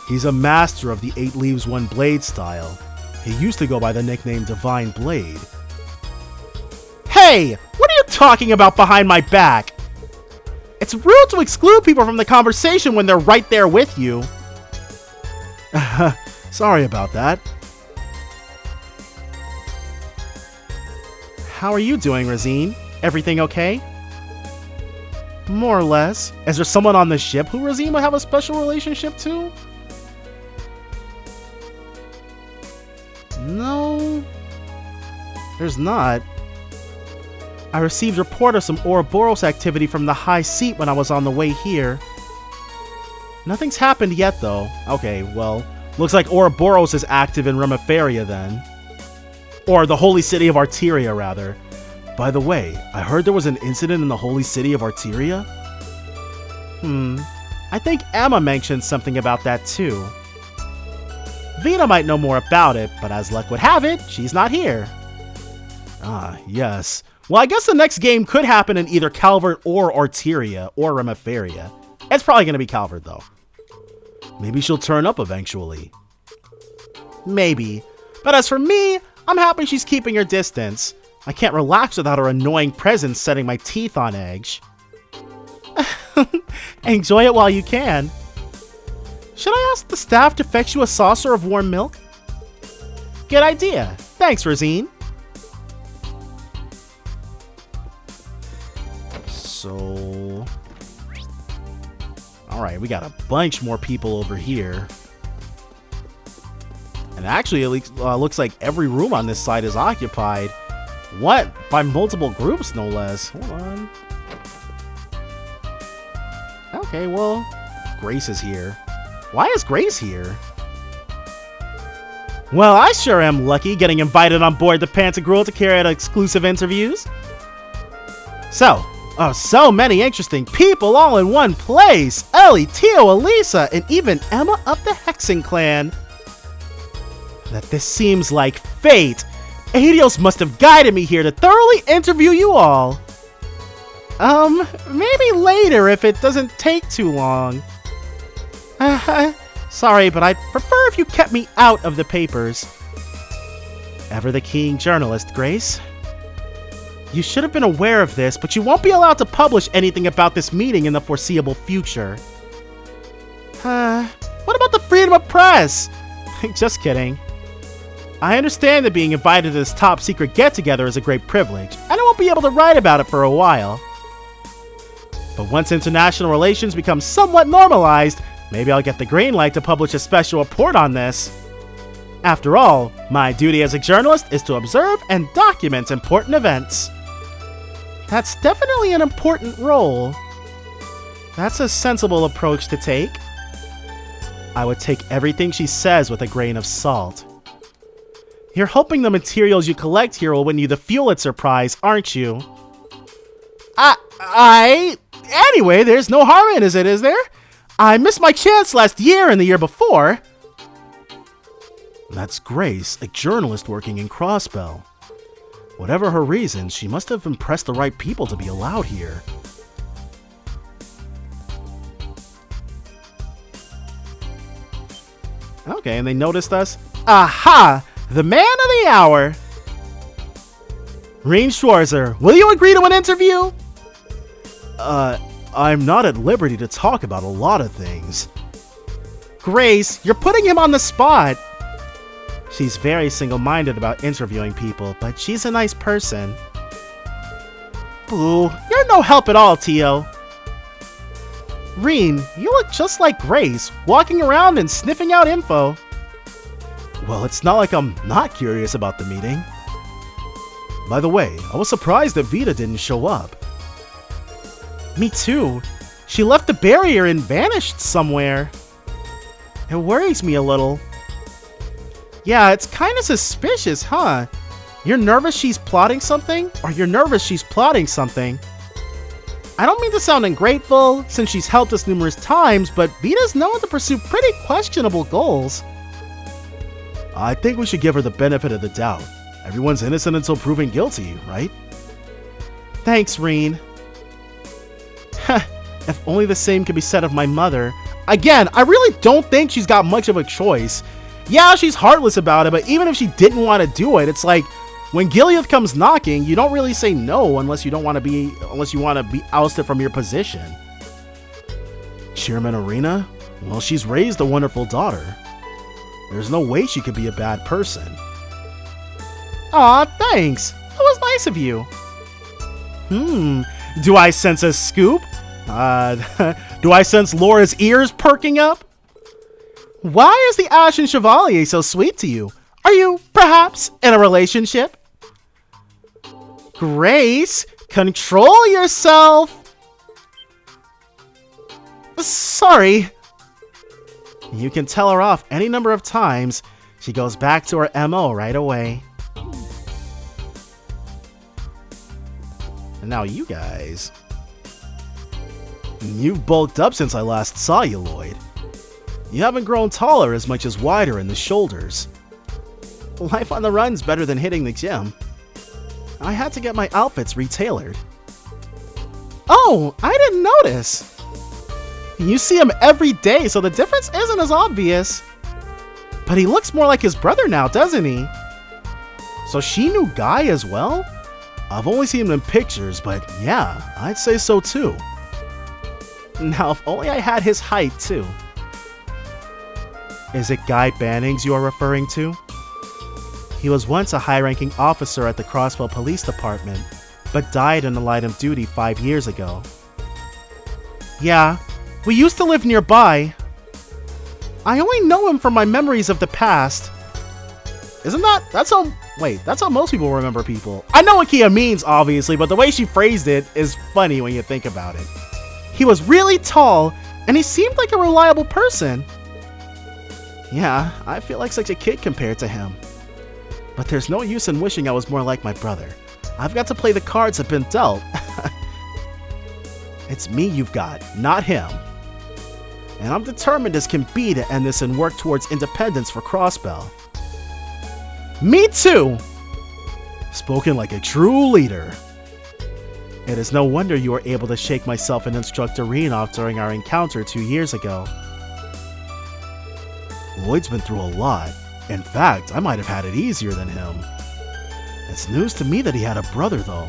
He's a master of the 8 Leaves 1 Blade style. He used to go by the nickname Divine Blade. Hey! What are you talking about behind my back? It's rude to exclude people from the conversation when they're right there with you. Sorry about that. How are you doing, Rean? Everything okay? More or less. Is there someone on the ship who Rean would have a special relationship to? No, there's not. I received a report of some Ouroboros activity from the High Seat when I was on the way here. Nothing's happened yet, though. Okay, well, looks like Ouroboros is active in Remeferia then. Or the Holy City of Arteria, rather. By the way, I heard there was an incident in the Holy City of Arteria. I think Emma mentioned something about that too. Vina might know more about it, but as luck would have it, she's not here. Ah, yes. Well, I guess the next game could happen in either Calvert or Arteria or Remeferia. It's probably going to be Calvert, though. Maybe she'll turn up eventually. Maybe. But as for me, I'm happy she's keeping her distance. I can't relax without her annoying presence setting my teeth on edge. Enjoy it while you can. Should I ask the staff to fetch you a saucer of warm milk? Good idea. Thanks, Rean. So... Alright, we got a bunch more people over here. And actually, it looks like every room on this side is occupied. What? By multiple groups, no less. Hold on. Okay, well, Grace is here. Why is Grace here? Well, I sure am lucky getting invited on board the Pantagruel to carry out exclusive interviews. So many interesting people all in one place. Elie, Tio, Elisa, and even Emma of the Hexen clan. That this seems like fate. Adios must have guided me here to thoroughly interview you all. Maybe later if it doesn't take too long. Sorry, but I'd prefer if you kept me out of the papers. Ever the keen journalist, Grace. You should have been aware of this, but you won't be allowed to publish anything about this meeting in the foreseeable future. What about the freedom of press? Just kidding. I understand that being invited to this top secret get-together is a great privilege, and I won't be able to write about it for a while. But once international relations become somewhat normalized, maybe I'll get the green light to publish a special report on this. After all, my duty as a journalist is to observe and document important events. That's definitely an important role. That's a sensible approach to take. I would take everything she says with a grain of salt. You're hoping the materials you collect here will win you the Fuelitzer prize, aren't you? Anyway, there's no harm in it, is there? I missed my chance last year and the year before. That's Grace, a journalist working in Crossbell. Whatever her reasons, she must have impressed the right people to be allowed here. Okay, and they noticed us. Aha! The man of the hour! Rean Schwarzer, will you agree to an interview? I'm not at liberty to talk about a lot of things. Grace, you're putting him on the spot. She's very single-minded about interviewing people, but she's a nice person. Boo, you're no help at all, Tio. Rean, you look just like Grace, walking around and sniffing out info. Well, it's not like I'm not curious about the meeting. By the way, I was surprised that Vita didn't show up. Me too. She left the barrier and vanished somewhere. It worries me a little. Yeah, it's kind of suspicious, huh? You're nervous she's plotting something? Or you're nervous she's plotting something? I don't mean to sound ungrateful, since she's helped us numerous times, but Vita's known to pursue pretty questionable goals. I think we should give her the benefit of the doubt. Everyone's innocent until proven guilty, right? Thanks, Rean. If only the same could be said of my mother. Again, I really don't think she's got much of a choice. Yeah, she's heartless about it, but even if she didn't want to do it, it's like when Gilead comes knocking, you don't really say no unless you want to be ousted from your position. Chairman Arena? Well, she's raised a wonderful daughter. There's no way she could be a bad person. Aw, thanks. That was nice of you. Do I sense a scoop? Do I sense Laura's ears perking up? Why is the Ashen Chevalier so sweet to you? Are you, perhaps, in a relationship? Grace, control yourself! Sorry. You can tell her off any number of times. She goes back to her MO right away. And now you guys. You've bulked up since I last saw you, Lloyd. You haven't grown taller as much as wider in the shoulders. Life on the run's better than hitting the gym. I had to get my outfits retailored. Oh, I didn't notice. You see him every day, so the difference isn't as obvious. But he looks more like his brother now, doesn't he? So she knew Guy as well? I've only seen him in pictures, but yeah, I'd say so too. Now, if only I had his height too. Is it Guy Bannings you are referring to? He was once a high-ranking officer at the Crossbell Police Department, but died in the line of duty 5 years ago. Yeah, we used to live nearby. I only know him from my memories of the past. That's how most people remember people. I know what Kia means, obviously, but the way she phrased it is funny when you think about it. He was really tall, and he seemed like a reliable person. Yeah, I feel like such a kid compared to him. But there's no use in wishing I was more like my brother. I've got to play the cards I've been dealt. It's me you've got, not him. And I'm determined as can be to end this and work towards independence for Crossbell. Me too! Spoken like a true leader. It is no wonder you were able to shake myself and Instructor Rean off during our encounter 2 years ago. Lloyd's been through a lot. In fact, I might have had it easier than him. It's news to me that he had a brother, though.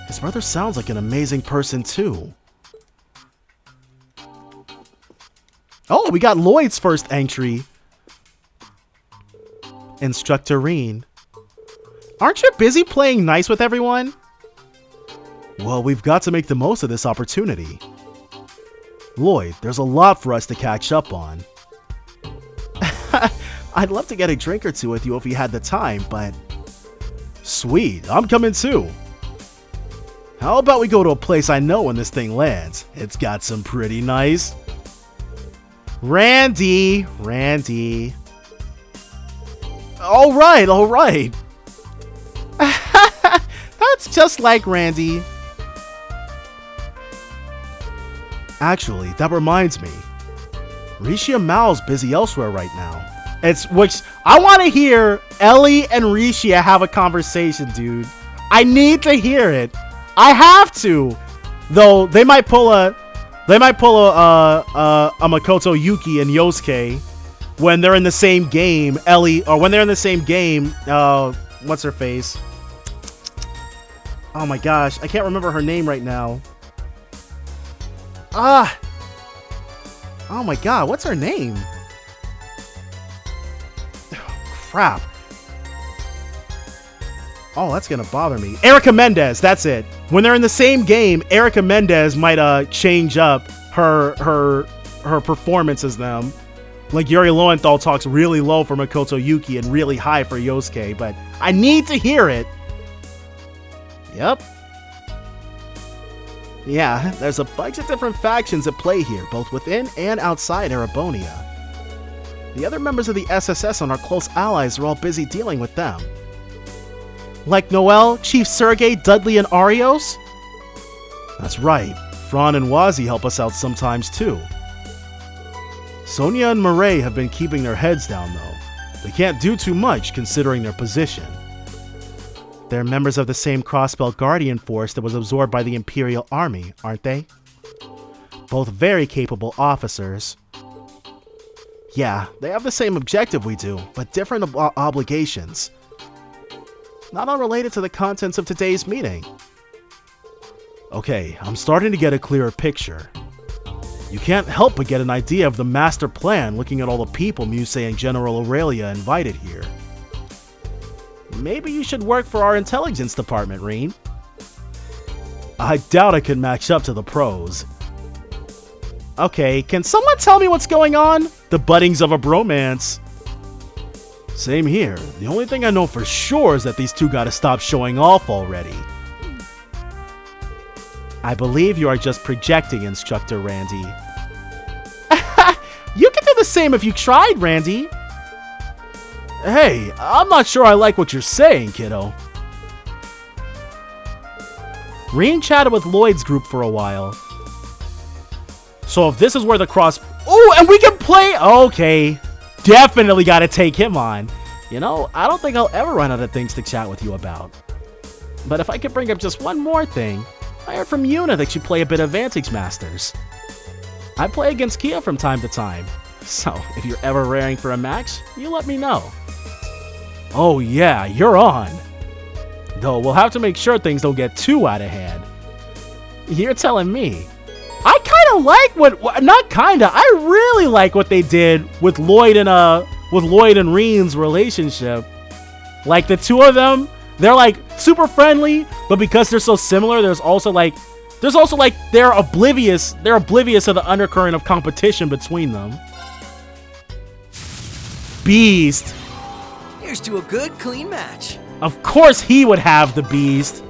His brother sounds like an amazing person, too. Oh, we got Lloyd's first entry. Instructor Rean. Aren't you busy playing nice with everyone? Well, we've got to make the most of this opportunity. Lloyd, there's a lot for us to catch up on. I'd love to get a drink or two with you if you had the time, but... Sweet, I'm coming too. How about we go to a place I know when this thing lands? It's got some pretty nice... Randy. Alright. That's just like Randy. Actually, that reminds me. Risha Mao's busy elsewhere right now. I want to hear Elie and Risha have a conversation, dude. I need to hear it. I have to. Though they might pull a Makoto Yuki and Yosuke when they're in the same game, what's her face? Oh my gosh, I can't remember her name right now. Oh my god, what's her name? Crap. Oh, that's gonna bother me. Erica Mendez, that's it. When they're in the same game, Erica Mendez might change up her performance as them. Like Yuri Lowenthal talks really low for Makoto Yuki and really high for Yosuke, but I need to hear it. Yep. Yeah, there's a bunch of different factions at play here, both within and outside Erebonia. The other members of the SSS and our close allies are all busy dealing with them. Like Noel, Chief Sergei, Dudley, and Arios? That's right, Fran and Wazi help us out sometimes too. Sonia and Murray have been keeping their heads down though. They can't do too much considering their position. They're members of the same Crossbelt Guardian force that was absorbed by the Imperial Army, aren't they? Both very capable officers. Yeah, they have the same objective we do, but different obligations. Not unrelated to the contents of today's meeting. Okay, I'm starting to get a clearer picture. You can't help but get an idea of the master plan looking at all the people Musei and General Aurelia invited here. Maybe you should work for our intelligence department, Rean. I doubt I could match up to the pros. Okay, can someone tell me what's going on? The buddings of a bromance. Same here. The only thing I know for sure is that these two gotta stop showing off already. I believe you are just projecting, Instructor Randy. You could do the same if you tried, Randy. Hey, I'm not sure I like what you're saying, kiddo. Rean chatted with Lloyd's group for a while. So if this is where the cross... Oh, and we can play... Okay. Definitely gotta take him on. You know, I don't think I'll ever run out of things to chat with you about. But if I could bring up just one more thing, I heard from Yuna that you play a bit of Vantage Masters. I play against Kia from time to time. So if you're ever raring for a match, you let me know. Oh yeah, you're on. Though we'll have to make sure things don't get too out of hand. You're telling me. I kind of like I really like what they did with Lloyd and Rean's relationship. Like the two of them, they're like super friendly, but because they're so similar, they're oblivious of the undercurrent of competition between them. Beast. Here's to a good, clean match. Of course he would have the Beast.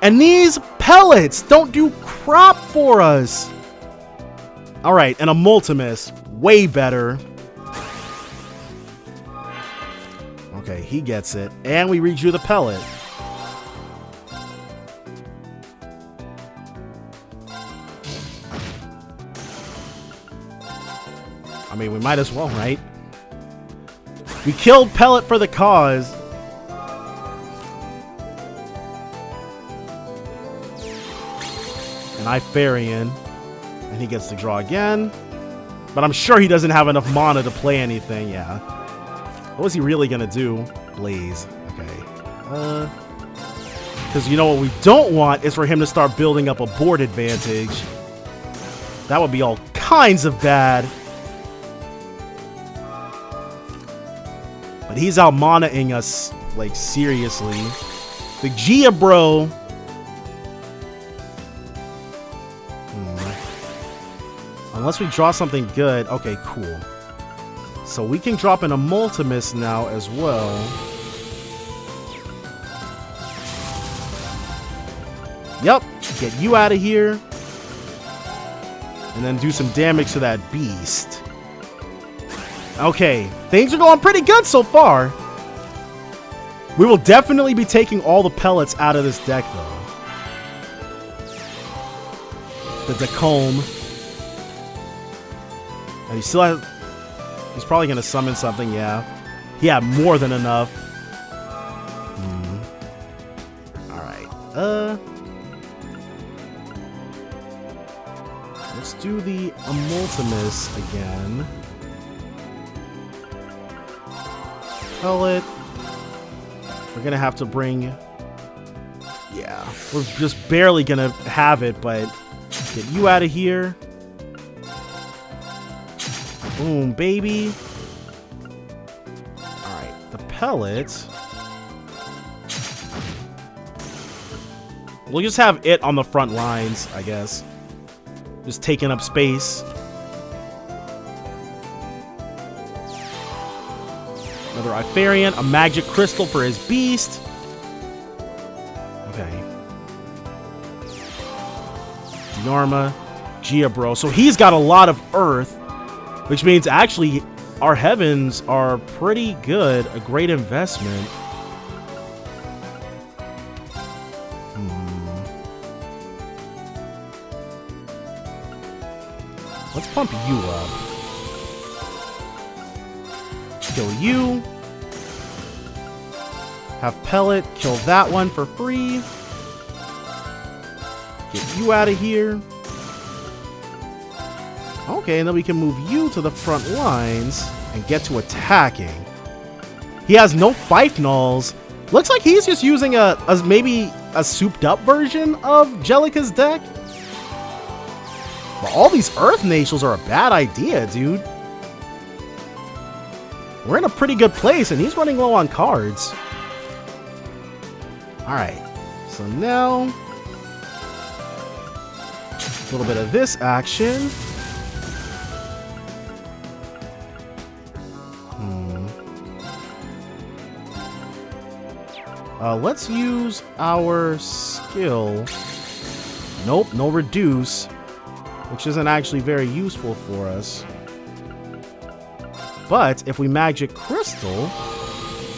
And these pellets don't do crap for us. Alright, and a Multimus. Way better. Okay, he gets it. And we redrew the pellet. I mean, we might as well, right? We killed Pellet for the cause. An Ifarian. And he gets to draw again. But I'm sure he doesn't have enough mana to play anything. Yeah. What was he really going to do? Blaze. Okay. Because you know what we don't want is for him to start building up a board advantage. That would be all kinds of bad. But he's out mana-ing us, like, seriously. The Gia bro. Unless we draw something good. Okay, cool. So we can drop an Emultimus now as well. Yep. Get you out of here. And then do some damage to that beast. Okay, things are going pretty good so far. We will definitely be taking all the pellets out of this deck, though. The Decomb. And he still has... He's probably going to summon something, yeah. He had more than enough. Alright, let's do the Emultimus again. Pellet. We're gonna have to bring... Yeah, we're just barely gonna have it, but get you out of here. Boom, baby. Alright, the pellet. We'll just have it on the front lines, I guess. Just taking up space. Another Ifarian, a Magic Crystal for his beast. Okay. Diarma, Giabro. So he's got a lot of Earth, which means actually our heavens are pretty good. A great investment. Let's pump you up. Kill you. Have Pellet. Kill that one for free. Get you out of here. Okay, and then we can move you to the front lines and get to attacking. He has no Fife Nulls. Looks like he's just using maybe a souped up version of Jellica's deck. But all these Earth Nations are a bad idea, dude. We're in a pretty good place, and he's running low on cards. Alright, so now... a little bit of this action. Let's use our skill. Nope, no reduce. Which isn't actually very useful for us. But if we Magic Crystal...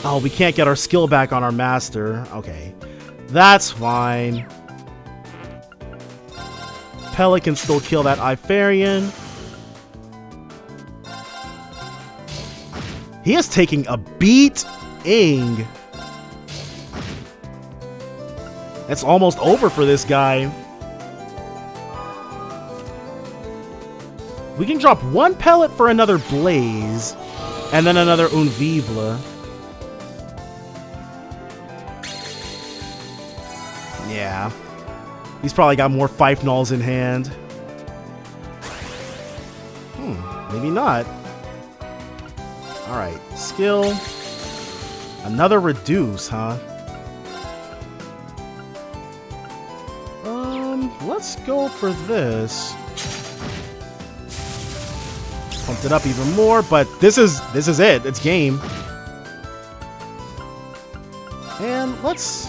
Oh, we can't get our skill back on our master. Okay. That's fine. Pellet can still kill that Ifarian. He is taking a beating. It's almost over for this guy. We can drop one pellet for another Blaze, and then another Unvivla. Yeah. He's probably got more Fife Nulls in hand. Maybe not. Alright, skill. Another reduce, huh? Let's go for this. Pumped it up even more, but this is it. It's game. And let's...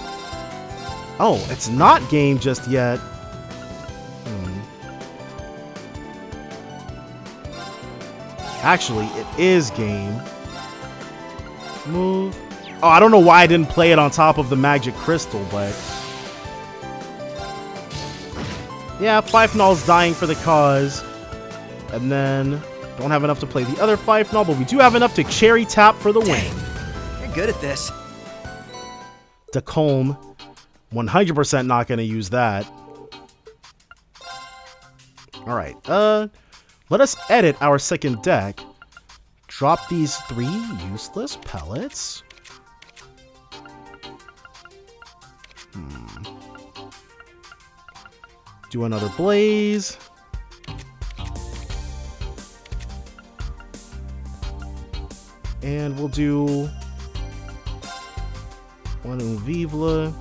Oh, it's not game just yet. Actually, it is game. Move. Oh, I don't know why I didn't play it on top of the Magic Crystal, but... Yeah, Fife Null's dying for the cause. And then Don't have enough to play the other 5 null, but we do have enough to cherry tap for the win. You're good at this. Decomb. 100% not going to use that. Alright, let us edit our second deck. Drop these 3 useless pellets. Do another blaze. And we'll do 1 Uvivla.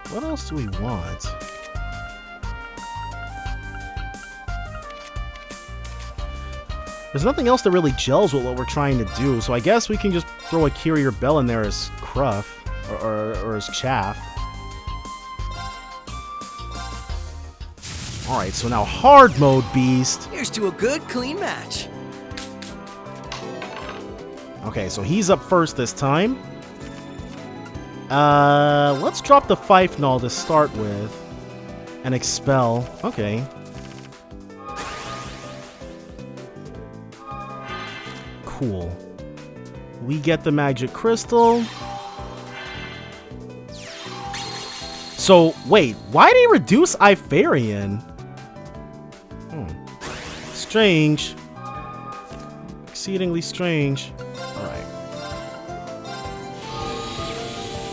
What else do we want? There's nothing else that really gels with what we're trying to do, so I guess we can just throw a Kyrier Bell in there as Cruff, or as Chaff. Alright, so now hard mode Beast. Here's to a good, clean match. Okay, so he's up first this time. Let's drop the Fife Null to start with. And Expel. Okay. Cool. We get the Magic Crystal. So, wait, why did he reduce Ifarian? Strange. Exceedingly strange. Alright.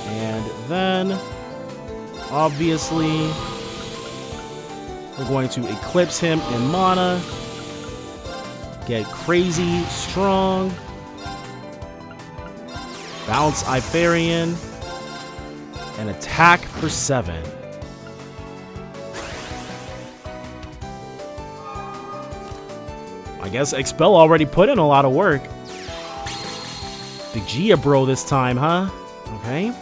And then, obviously, we're going to Eclipse him in mana. Get crazy strong. Bounce Ifarian. And attack for 7. I guess Expel already put in a lot of work. The Gia Bro this time, huh? Okay.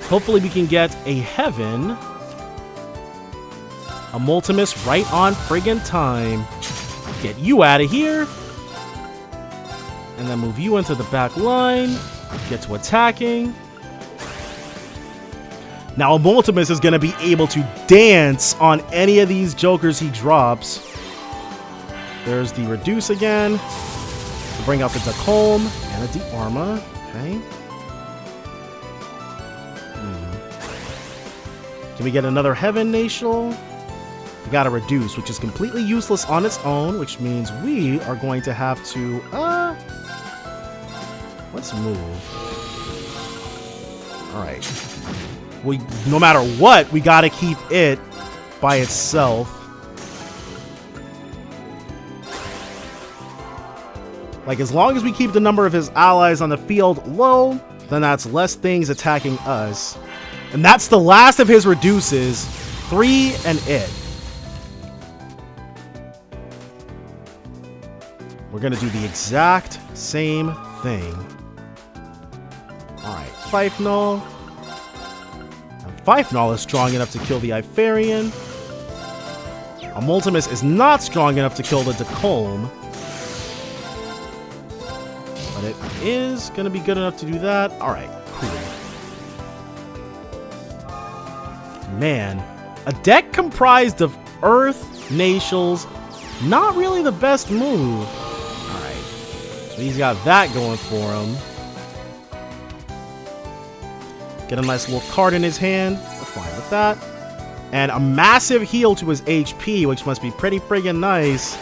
Hopefully we can get a Heaven. A Multimus right on friggin' time. Get you out of here. And then move you into the back line. Get to attacking. Now a Multimus is going to be able to dance on any of these jokers he drops. There's the Reduce again. We'll bring out the Decomb and a De-Arma. Okay. Can we get another Heaven Natial? We got a Reduce, which is completely useless on its own, which means we are going to have to, let's move. Alright. No matter what, we gotta keep it by itself. Like, as long as we keep the number of his allies on the field low, then that's less things attacking us. And that's the last of his Reduces. 3 and it. We're gonna do the exact same thing. Alright, Fife Null. And Fife Null is strong enough to kill the Ifarian. A Multimus is not strong enough to kill the Decomb. But it is gonna be good enough to do that. Alright, cool. Man, a deck comprised of Earth Natials, not really the best move. Alright, so he's got that going for him. Get a nice little card in his hand. We're fine with that. And a massive heal to his HP, which must be pretty friggin' nice.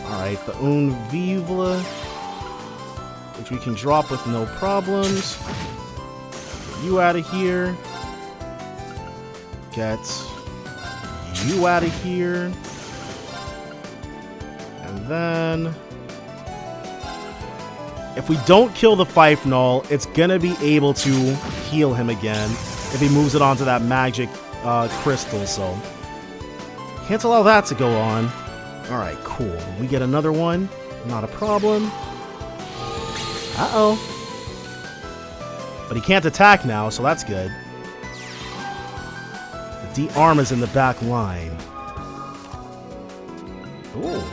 Alright, the Unvivla, which we can drop with no problems. Get you out of here. Get you out of here. And then, if we don't kill the Fife Null, it's gonna be able to heal him again if he moves it onto that magic crystal, so can't allow that to go on. Alright, cool. We get another one. Not a problem. Uh-oh. But he can't attack now, so that's good. The D-arm is in the back line. Ooh.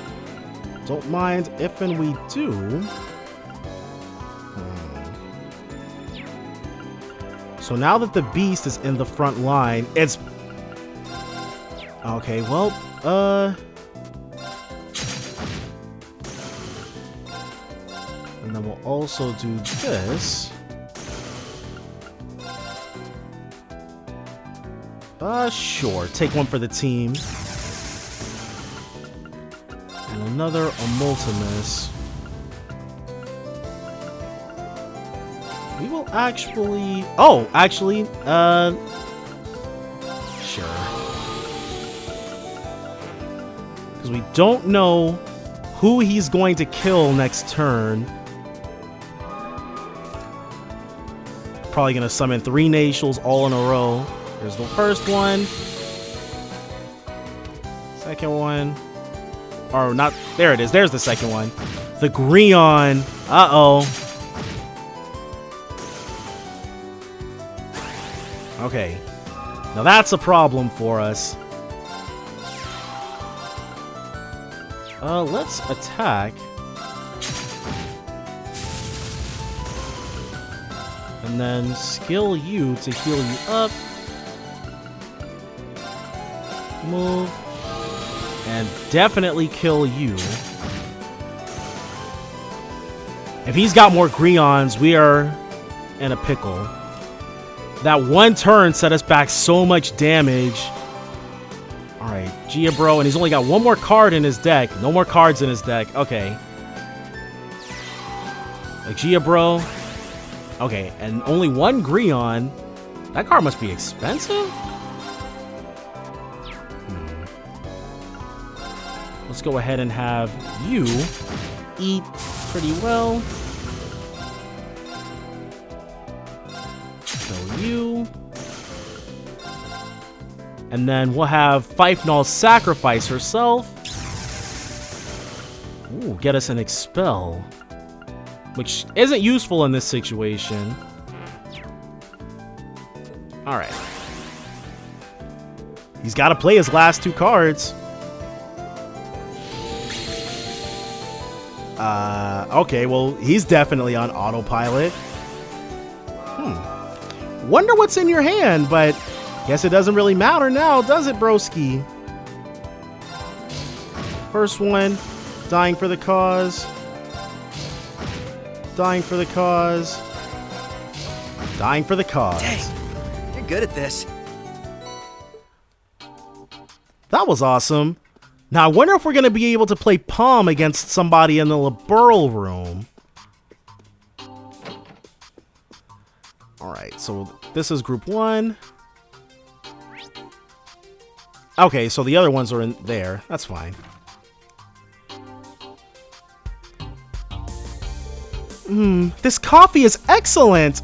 Don't mind if and we do. So now that the beast is in the front line, it's... Okay, well, and then we'll also do this. Sure. Take one for the team. And another Emultimus. We will actually... Oh, actually, sure. Because we don't know who he's going to kill next turn. Probably going to summon 3 Nashals all in a row. Here's the first one. Second one. Or not. There it is. There's the second one. The Rean. Uh-oh. Okay. Now that's a problem for us. Let's attack. And then skill you to heal you up. Move. And definitely kill you. If he's got more Greons, we are in a pickle. That one turn set us back so much damage. Alright, Giabro, and he's only got one more card in his deck. No more cards in his deck. Okay. Like Giabro. Okay, and only one Greon. That card must be expensive? Let's go ahead and have you eat pretty well. So you. And then we'll have Fifenal sacrifice herself. Ooh, get us an Expel. Which isn't useful in this situation. Alright. He's got to play his last 2 cards. Okay, well, he's definitely on autopilot. Wonder what's in your hand, but guess it doesn't really matter now, does it, broski? First one, dying for the cause. Dying for the cause. Dying for the cause. Dang, you're good at this. That was awesome. Now, I wonder if we're going to be able to play Palm against somebody in the Liberal room. Alright, so this is group 1. Okay, so the other ones are in there. That's fine. This coffee is excellent!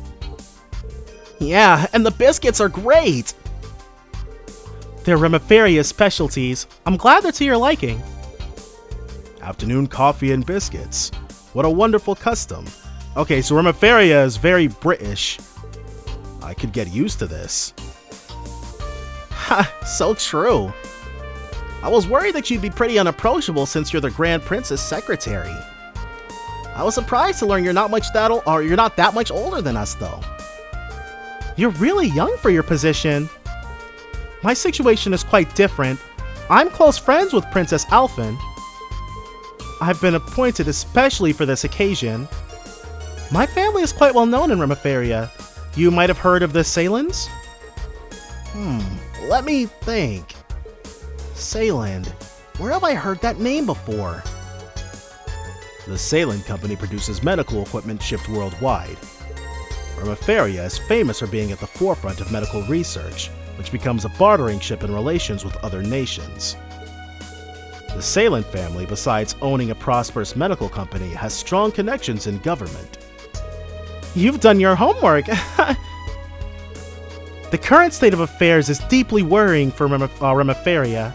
Yeah, and the biscuits are great! They're Remiferia specialties. I'm glad they're to your liking. Afternoon coffee and biscuits. What a wonderful custom. Okay, so Remiferia is very British. I could get used to this. Ha, so true. I was worried that you'd be pretty unapproachable since you're the Grand Princess Secretary. I was surprised to learn you're not that much older than us, though. You're really young for your position. My situation is quite different. I'm close friends with Princess Alphen. I've been appointed especially for this occasion. My family is quite well known in Remiferia. You might have heard of the Salins? Let me think. Saland. Where have I heard that name before? The Saland Company produces medical equipment shipped worldwide. Remiferia is famous for being at the forefront of medical research, which becomes a bartering chip in relations with other nations. The Saland family, besides owning a prosperous medical company, has strong connections in government. You've done your homework! The current state of affairs is deeply worrying for Remiferia.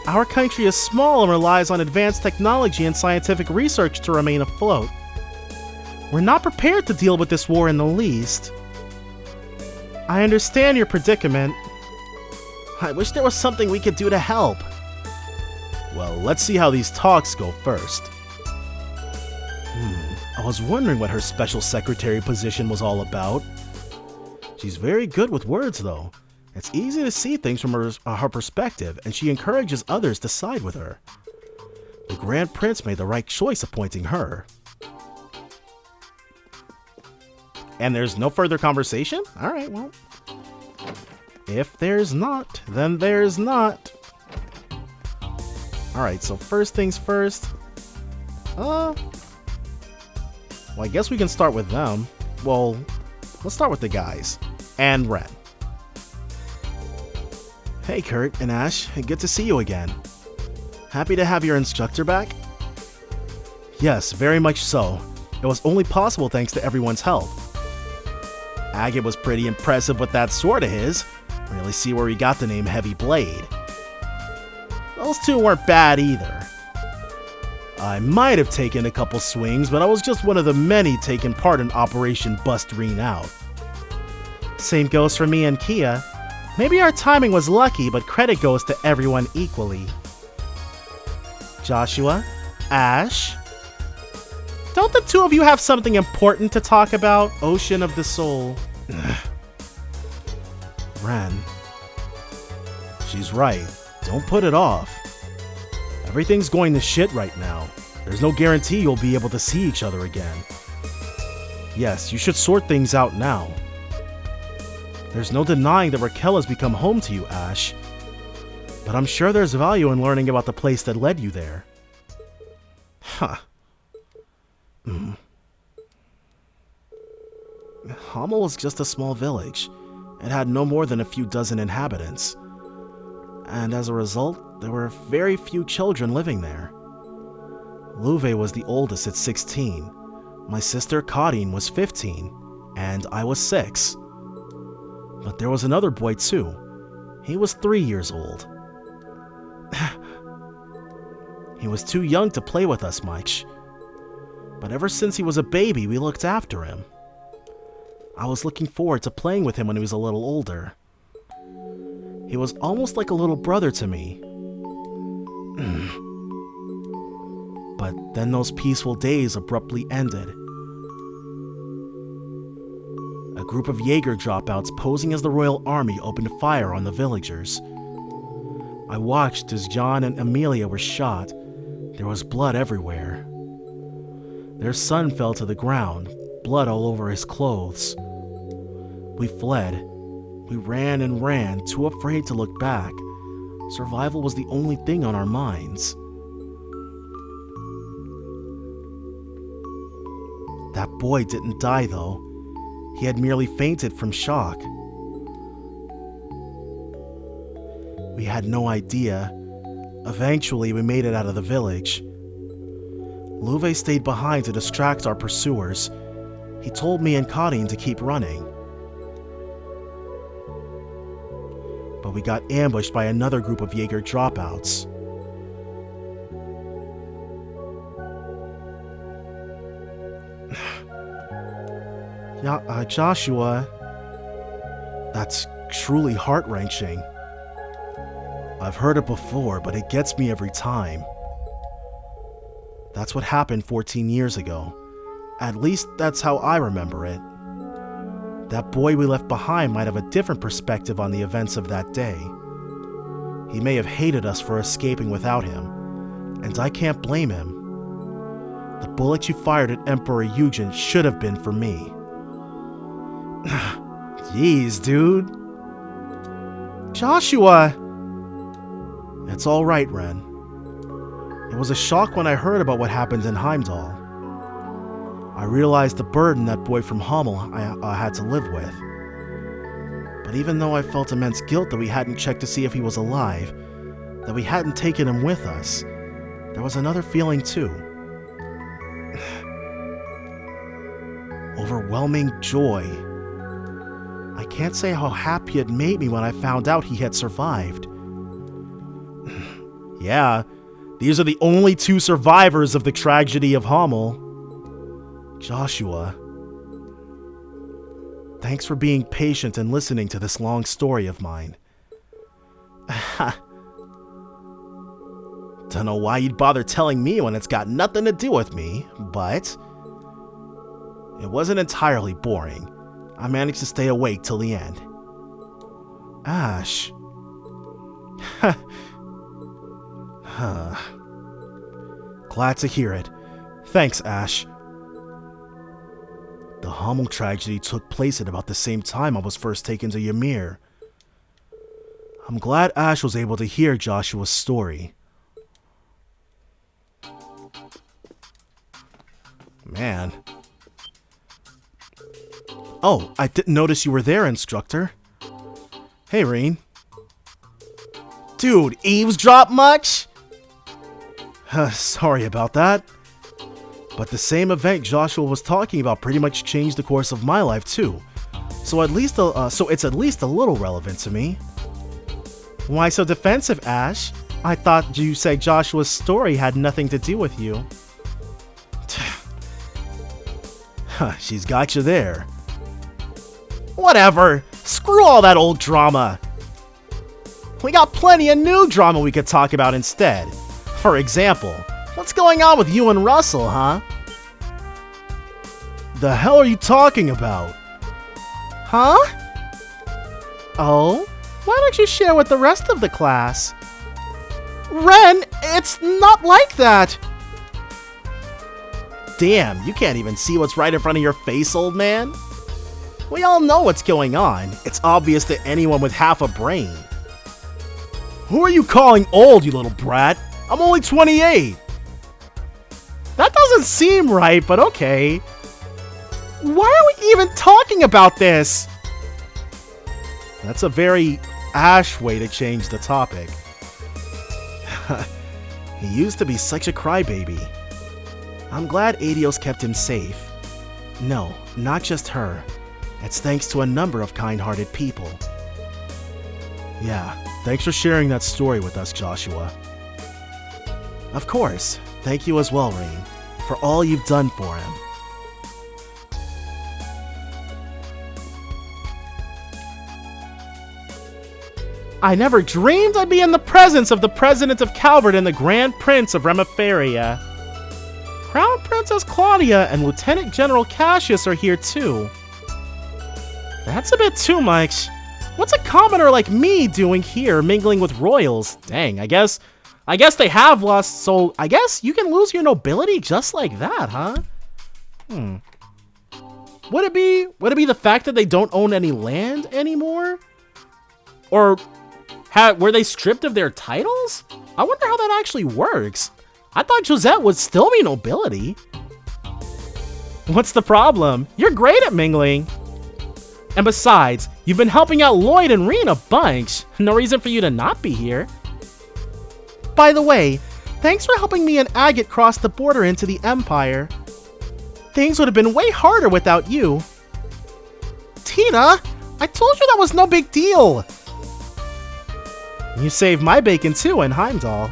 Our country is small and relies on advanced technology and scientific research to remain afloat. We're not prepared to deal with this war in the least. I understand your predicament. I wish there was something we could do to help. Well, let's see how these talks go first. I was wondering what her special secretary position was all about. She's very good with words, though. It's easy to see things from her perspective, and she encourages others to side with her. The Grand Prince made the right choice appointing her. And there's no further conversation? Alright, well. If there's not, then there's not. Alright, so first things first. Well, I guess we can start with them. Well, let's start with the guys. And Ren. Hey Kurt and Ash, good to see you again. Happy to have your instructor back? Yes, very much so. It was only possible thanks to everyone's help. Agate was pretty impressive with that sword of his. Really see where he got the name Heavy Blade. Those two weren't bad either. I might have taken a couple swings, but I was just one of the many taking part in Operation Bust Rean Out. Same goes for me and Kia. Maybe our timing was lucky, but credit goes to everyone equally. Joshua? Ash? Don't the two of you have something important to talk about? Ocean of the Soul. Ren. She's right. Don't put it off. Everything's going to shit right now. There's no guarantee you'll be able to see each other again. Yes, you should sort things out now. There's no denying that Raquel has become home to you, Ash. But I'm sure there's value in learning about the place that led you there. Huh. Hamel was just a small village. It had no more than a few dozen inhabitants. And as a result, there were very few children living there. Louve was the oldest at 16. My sister Kadine was 15, and I was 6. But there was another boy too. He was 3 years old. He was too young to play with us much. But ever since he was a baby, we looked after him. I was looking forward to playing with him when he was a little older. He was almost like a little brother to me. But then those peaceful days abruptly ended. A group of Jaeger dropouts posing as the Royal Army opened fire on the villagers. I watched as John and Amelia were shot. There was blood everywhere. Their son fell to the ground, blood all over his clothes. We fled. We ran and ran, too afraid to look back. Survival was the only thing on our minds. That boy didn't die, though. He had merely fainted from shock. We had no idea. Eventually, we made it out of the village. Louve stayed behind to distract our pursuers. He told me and Kadine to keep running. But we got ambushed by another group of Jaeger dropouts. Joshua, that's truly heart-wrenching. I've heard it before, but it gets me every time. That's what happened 14 years ago. At least that's how I remember it. That boy we left behind might have a different perspective on the events of that day. He may have hated us for escaping without him, and I can't blame him. The bullet you fired at Emperor Eugen should have been for me. Jeez, dude. Joshua! It's all right, Ren. It was a shock when I heard about what happened in Heimdall. I realized the burden that boy from Hamel I had to live with. But even though I felt immense guilt that we hadn't checked to see if he was alive, that we hadn't taken him with us, there was another feeling too. Overwhelming joy. I can't say how happy it made me when I found out he had survived. Yeah, these are the only two survivors of the tragedy of Hamel. Joshua. Thanks for being patient and listening to this long story of mine. Don't know why you'd bother telling me when it's got nothing to do with me, but it wasn't entirely boring. I managed to stay awake till the end. Ash. Glad to hear it. Thanks, Ash. The Hummel tragedy took place at about the same time I was first taken to Ymir. I'm glad Ash was able to hear Joshua's story. Man. Oh, I didn't notice you were there, instructor. Hey, Rean. Dude, eavesdrop much? Sorry about that. But the same event Joshua was talking about pretty much changed the course of my life too. So it's at least a little relevant to me. Why so defensive, Ash? I thought you said Joshua's story had nothing to do with you. She's got you there. Whatever. Screw all that old drama. We got plenty of new drama we could talk about instead. For example, what's going on with you and Russell, huh? The hell are you talking about? Huh? Oh? Why don't you share with the rest of the class? Ren, it's not like that! Damn, you can't even see what's right in front of your face, old man. We all know what's going on. It's obvious to anyone with half a brain. Who are you calling old, you little brat? I'm only 28. That doesn't seem right, but okay. Why are we even talking about this? That's a very Ash way to change the topic. He used to be such a crybaby. I'm glad Adios kept him safe. No, not just her. It's thanks to a number of kind-hearted people. Yeah, thanks for sharing that story with us, Joshua. Of course, thank you as well, Rean, for all you've done for him. I never dreamed I'd be in the presence of the President of Calvert and the Grand Prince of Remiferia. Crown Princess Claudia and Lieutenant General Cassius are here too. That's a bit too much. What's a commoner like me doing here mingling with royals? Dang, I guess they have lost, so I guess you can lose your nobility just like that, huh? Would it be the fact that they don't own any land anymore? Or were they stripped of their titles? I wonder how that actually works. I thought Josette would still be nobility. What's the problem? You're great at mingling. And besides, you've been helping out Lloyd and Rean a bunch. No reason for you to not be here. By the way, thanks for helping me and Agate cross the border into the Empire. Things would have been way harder without you. Tina, I told you that was no big deal. You saved my bacon too in Heimdall.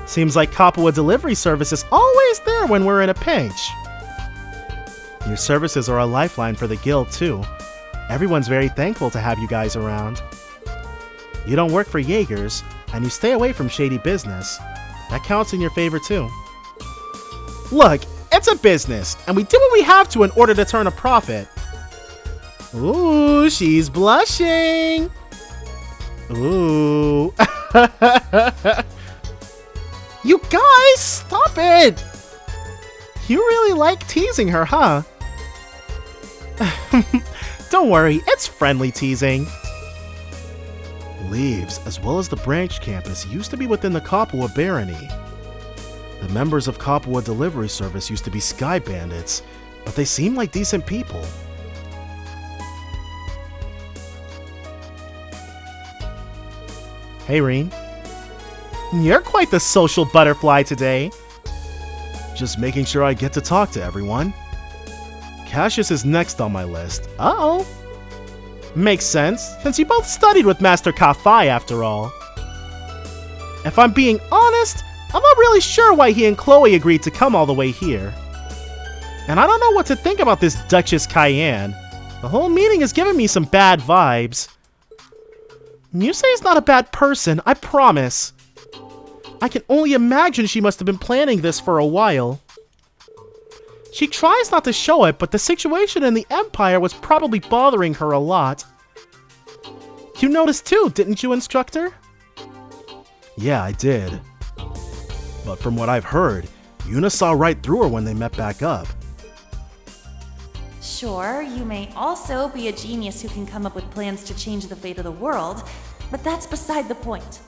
Seems like Kapua Delivery Service is always there when we're in a pinch. Your services are a lifeline for the guild too. Everyone's very thankful to have you guys around. You don't work for Jaegers, and you stay away from shady business. That counts in your favor too. Look, it's a business, and we do what we have to in order to turn a profit. Ooh, she's blushing. Ooh. You guys, stop it! You really like teasing her, huh? Don't worry, it's friendly teasing. Leaves, as well as the branch campus, used to be within the Kapua barony. The members of Kapua Delivery Service used to be sky bandits, but they seem like decent people. Hey, Rean. You're quite the social butterfly today. Just making sure I get to talk to everyone. Cassius is next on my list. Uh-oh. Makes sense, since you both studied with Master Ka-Fai after all. If I'm being honest, I'm not really sure why he and Chloe agreed to come all the way here. And I don't know what to think about this Duchess Cayenne. The whole meeting is giving me some bad vibes. Musei is not a bad person, I promise. I can only imagine she must have been planning this for a while. She tries not to show it, but the situation in the Empire was probably bothering her a lot. You noticed too, didn't you, Instructor? Yeah, I did. But from what I've heard, Yuna saw right through her when they met back up. Sure, you may also be a genius who can come up with plans to change the fate of the world, but that's beside the point.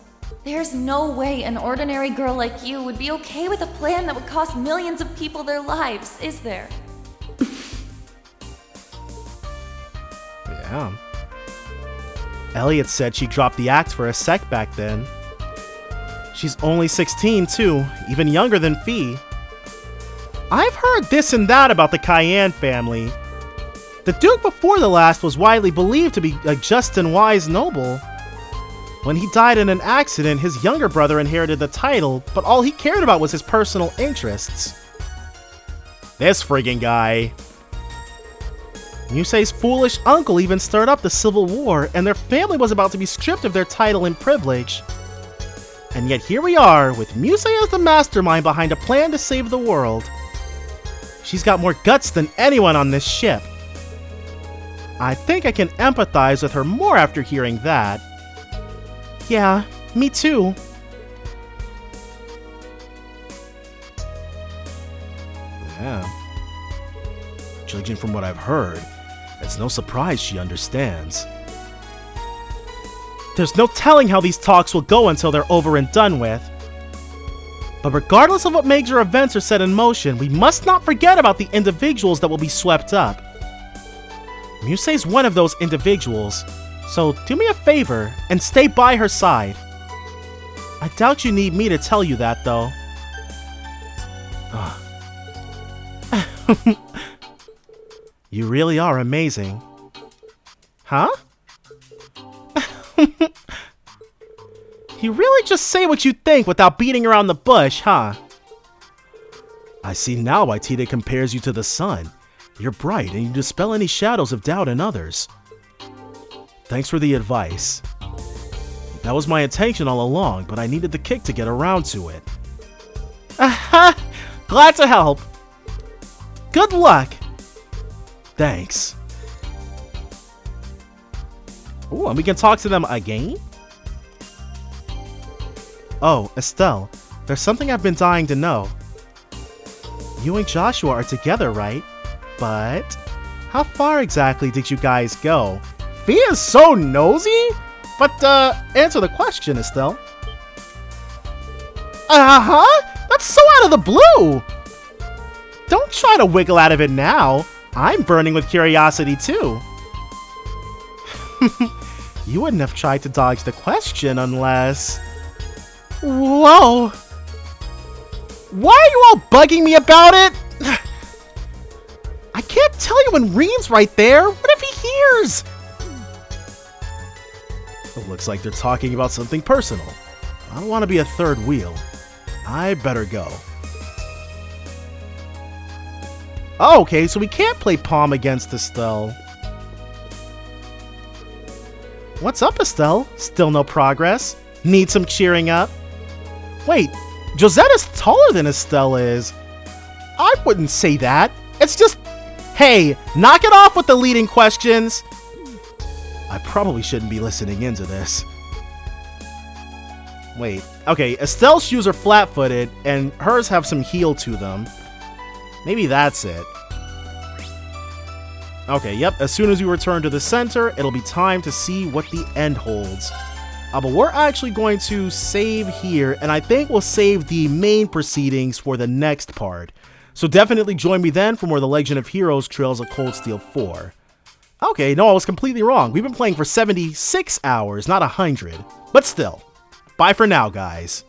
There's no way an ordinary girl like you would be okay with a plan that would cost millions of people their lives, is there? Yeah. Elliot said she dropped the act for a sec back then. She's only 16 too, even younger than Fee. I've heard this and that about the Cayenne family. The Duke before the last was widely believed to be a just and wise noble. When he died in an accident, his younger brother inherited the title, but all he cared about was his personal interests. This friggin' guy. Musei's foolish uncle even stirred up the Civil War, and their family was about to be stripped of their title and privilege. And yet here we are, with Musei as the mastermind behind a plan to save the world. She's got more guts than anyone on this ship. I think I can empathize with her more after hearing that. Yeah, me too. Yeah. Judging from what I've heard, it's no surprise she understands. There's no telling how these talks will go until they're over and done with. But regardless of what major events are set in motion, we must not forget about the individuals that will be swept up. Musei's one of those individuals, so do me a favor and stay by her side. I doubt you need me to tell you that, though. You really are amazing. Huh? You really just say what you think without beating around the bush, huh? I see now why Tita compares you to the sun. You're bright and you dispel any shadows of doubt in others. Thanks for the advice. That was my intention all along, but I needed the kick to get around to it. Glad to help. Good luck. Thanks. Ooh, and we can talk to them again? Oh, Estelle, there's something I've been dying to know. You and Joshua are together, right? But how far exactly did you guys go? Fee is so nosy? But, answer the question, Estelle. That's so out of the blue! Don't try to wiggle out of it now. I'm burning with curiosity, too. You wouldn't have tried to dodge the question unless... Whoa! Why are you all bugging me about it? I can't tell you when Rean's right there. What if he hears? It looks like they're talking about something personal. I don't want to be a third wheel. I better go. Oh, okay, so we can't play Palm against Estelle. What's up, Estelle? Still no progress? Need some cheering up? Wait, Josette is taller than Estelle is. I wouldn't say that. It's just... Hey, knock it off with the leading questions. I probably shouldn't be listening into this. Wait, okay, Estelle's shoes are flat-footed, and hers have some heel to them. Maybe that's it. Okay, yep, as soon as we return to the center, it'll be time to see what the end holds. But we're actually going to save here, and I think we'll save the main proceedings for the next part. So definitely join me then for more The Legend of Heroes Trails of Cold Steel 4. Okay, no, I was completely wrong. We've been playing for 76 hours, not 100. But still, bye for now, guys.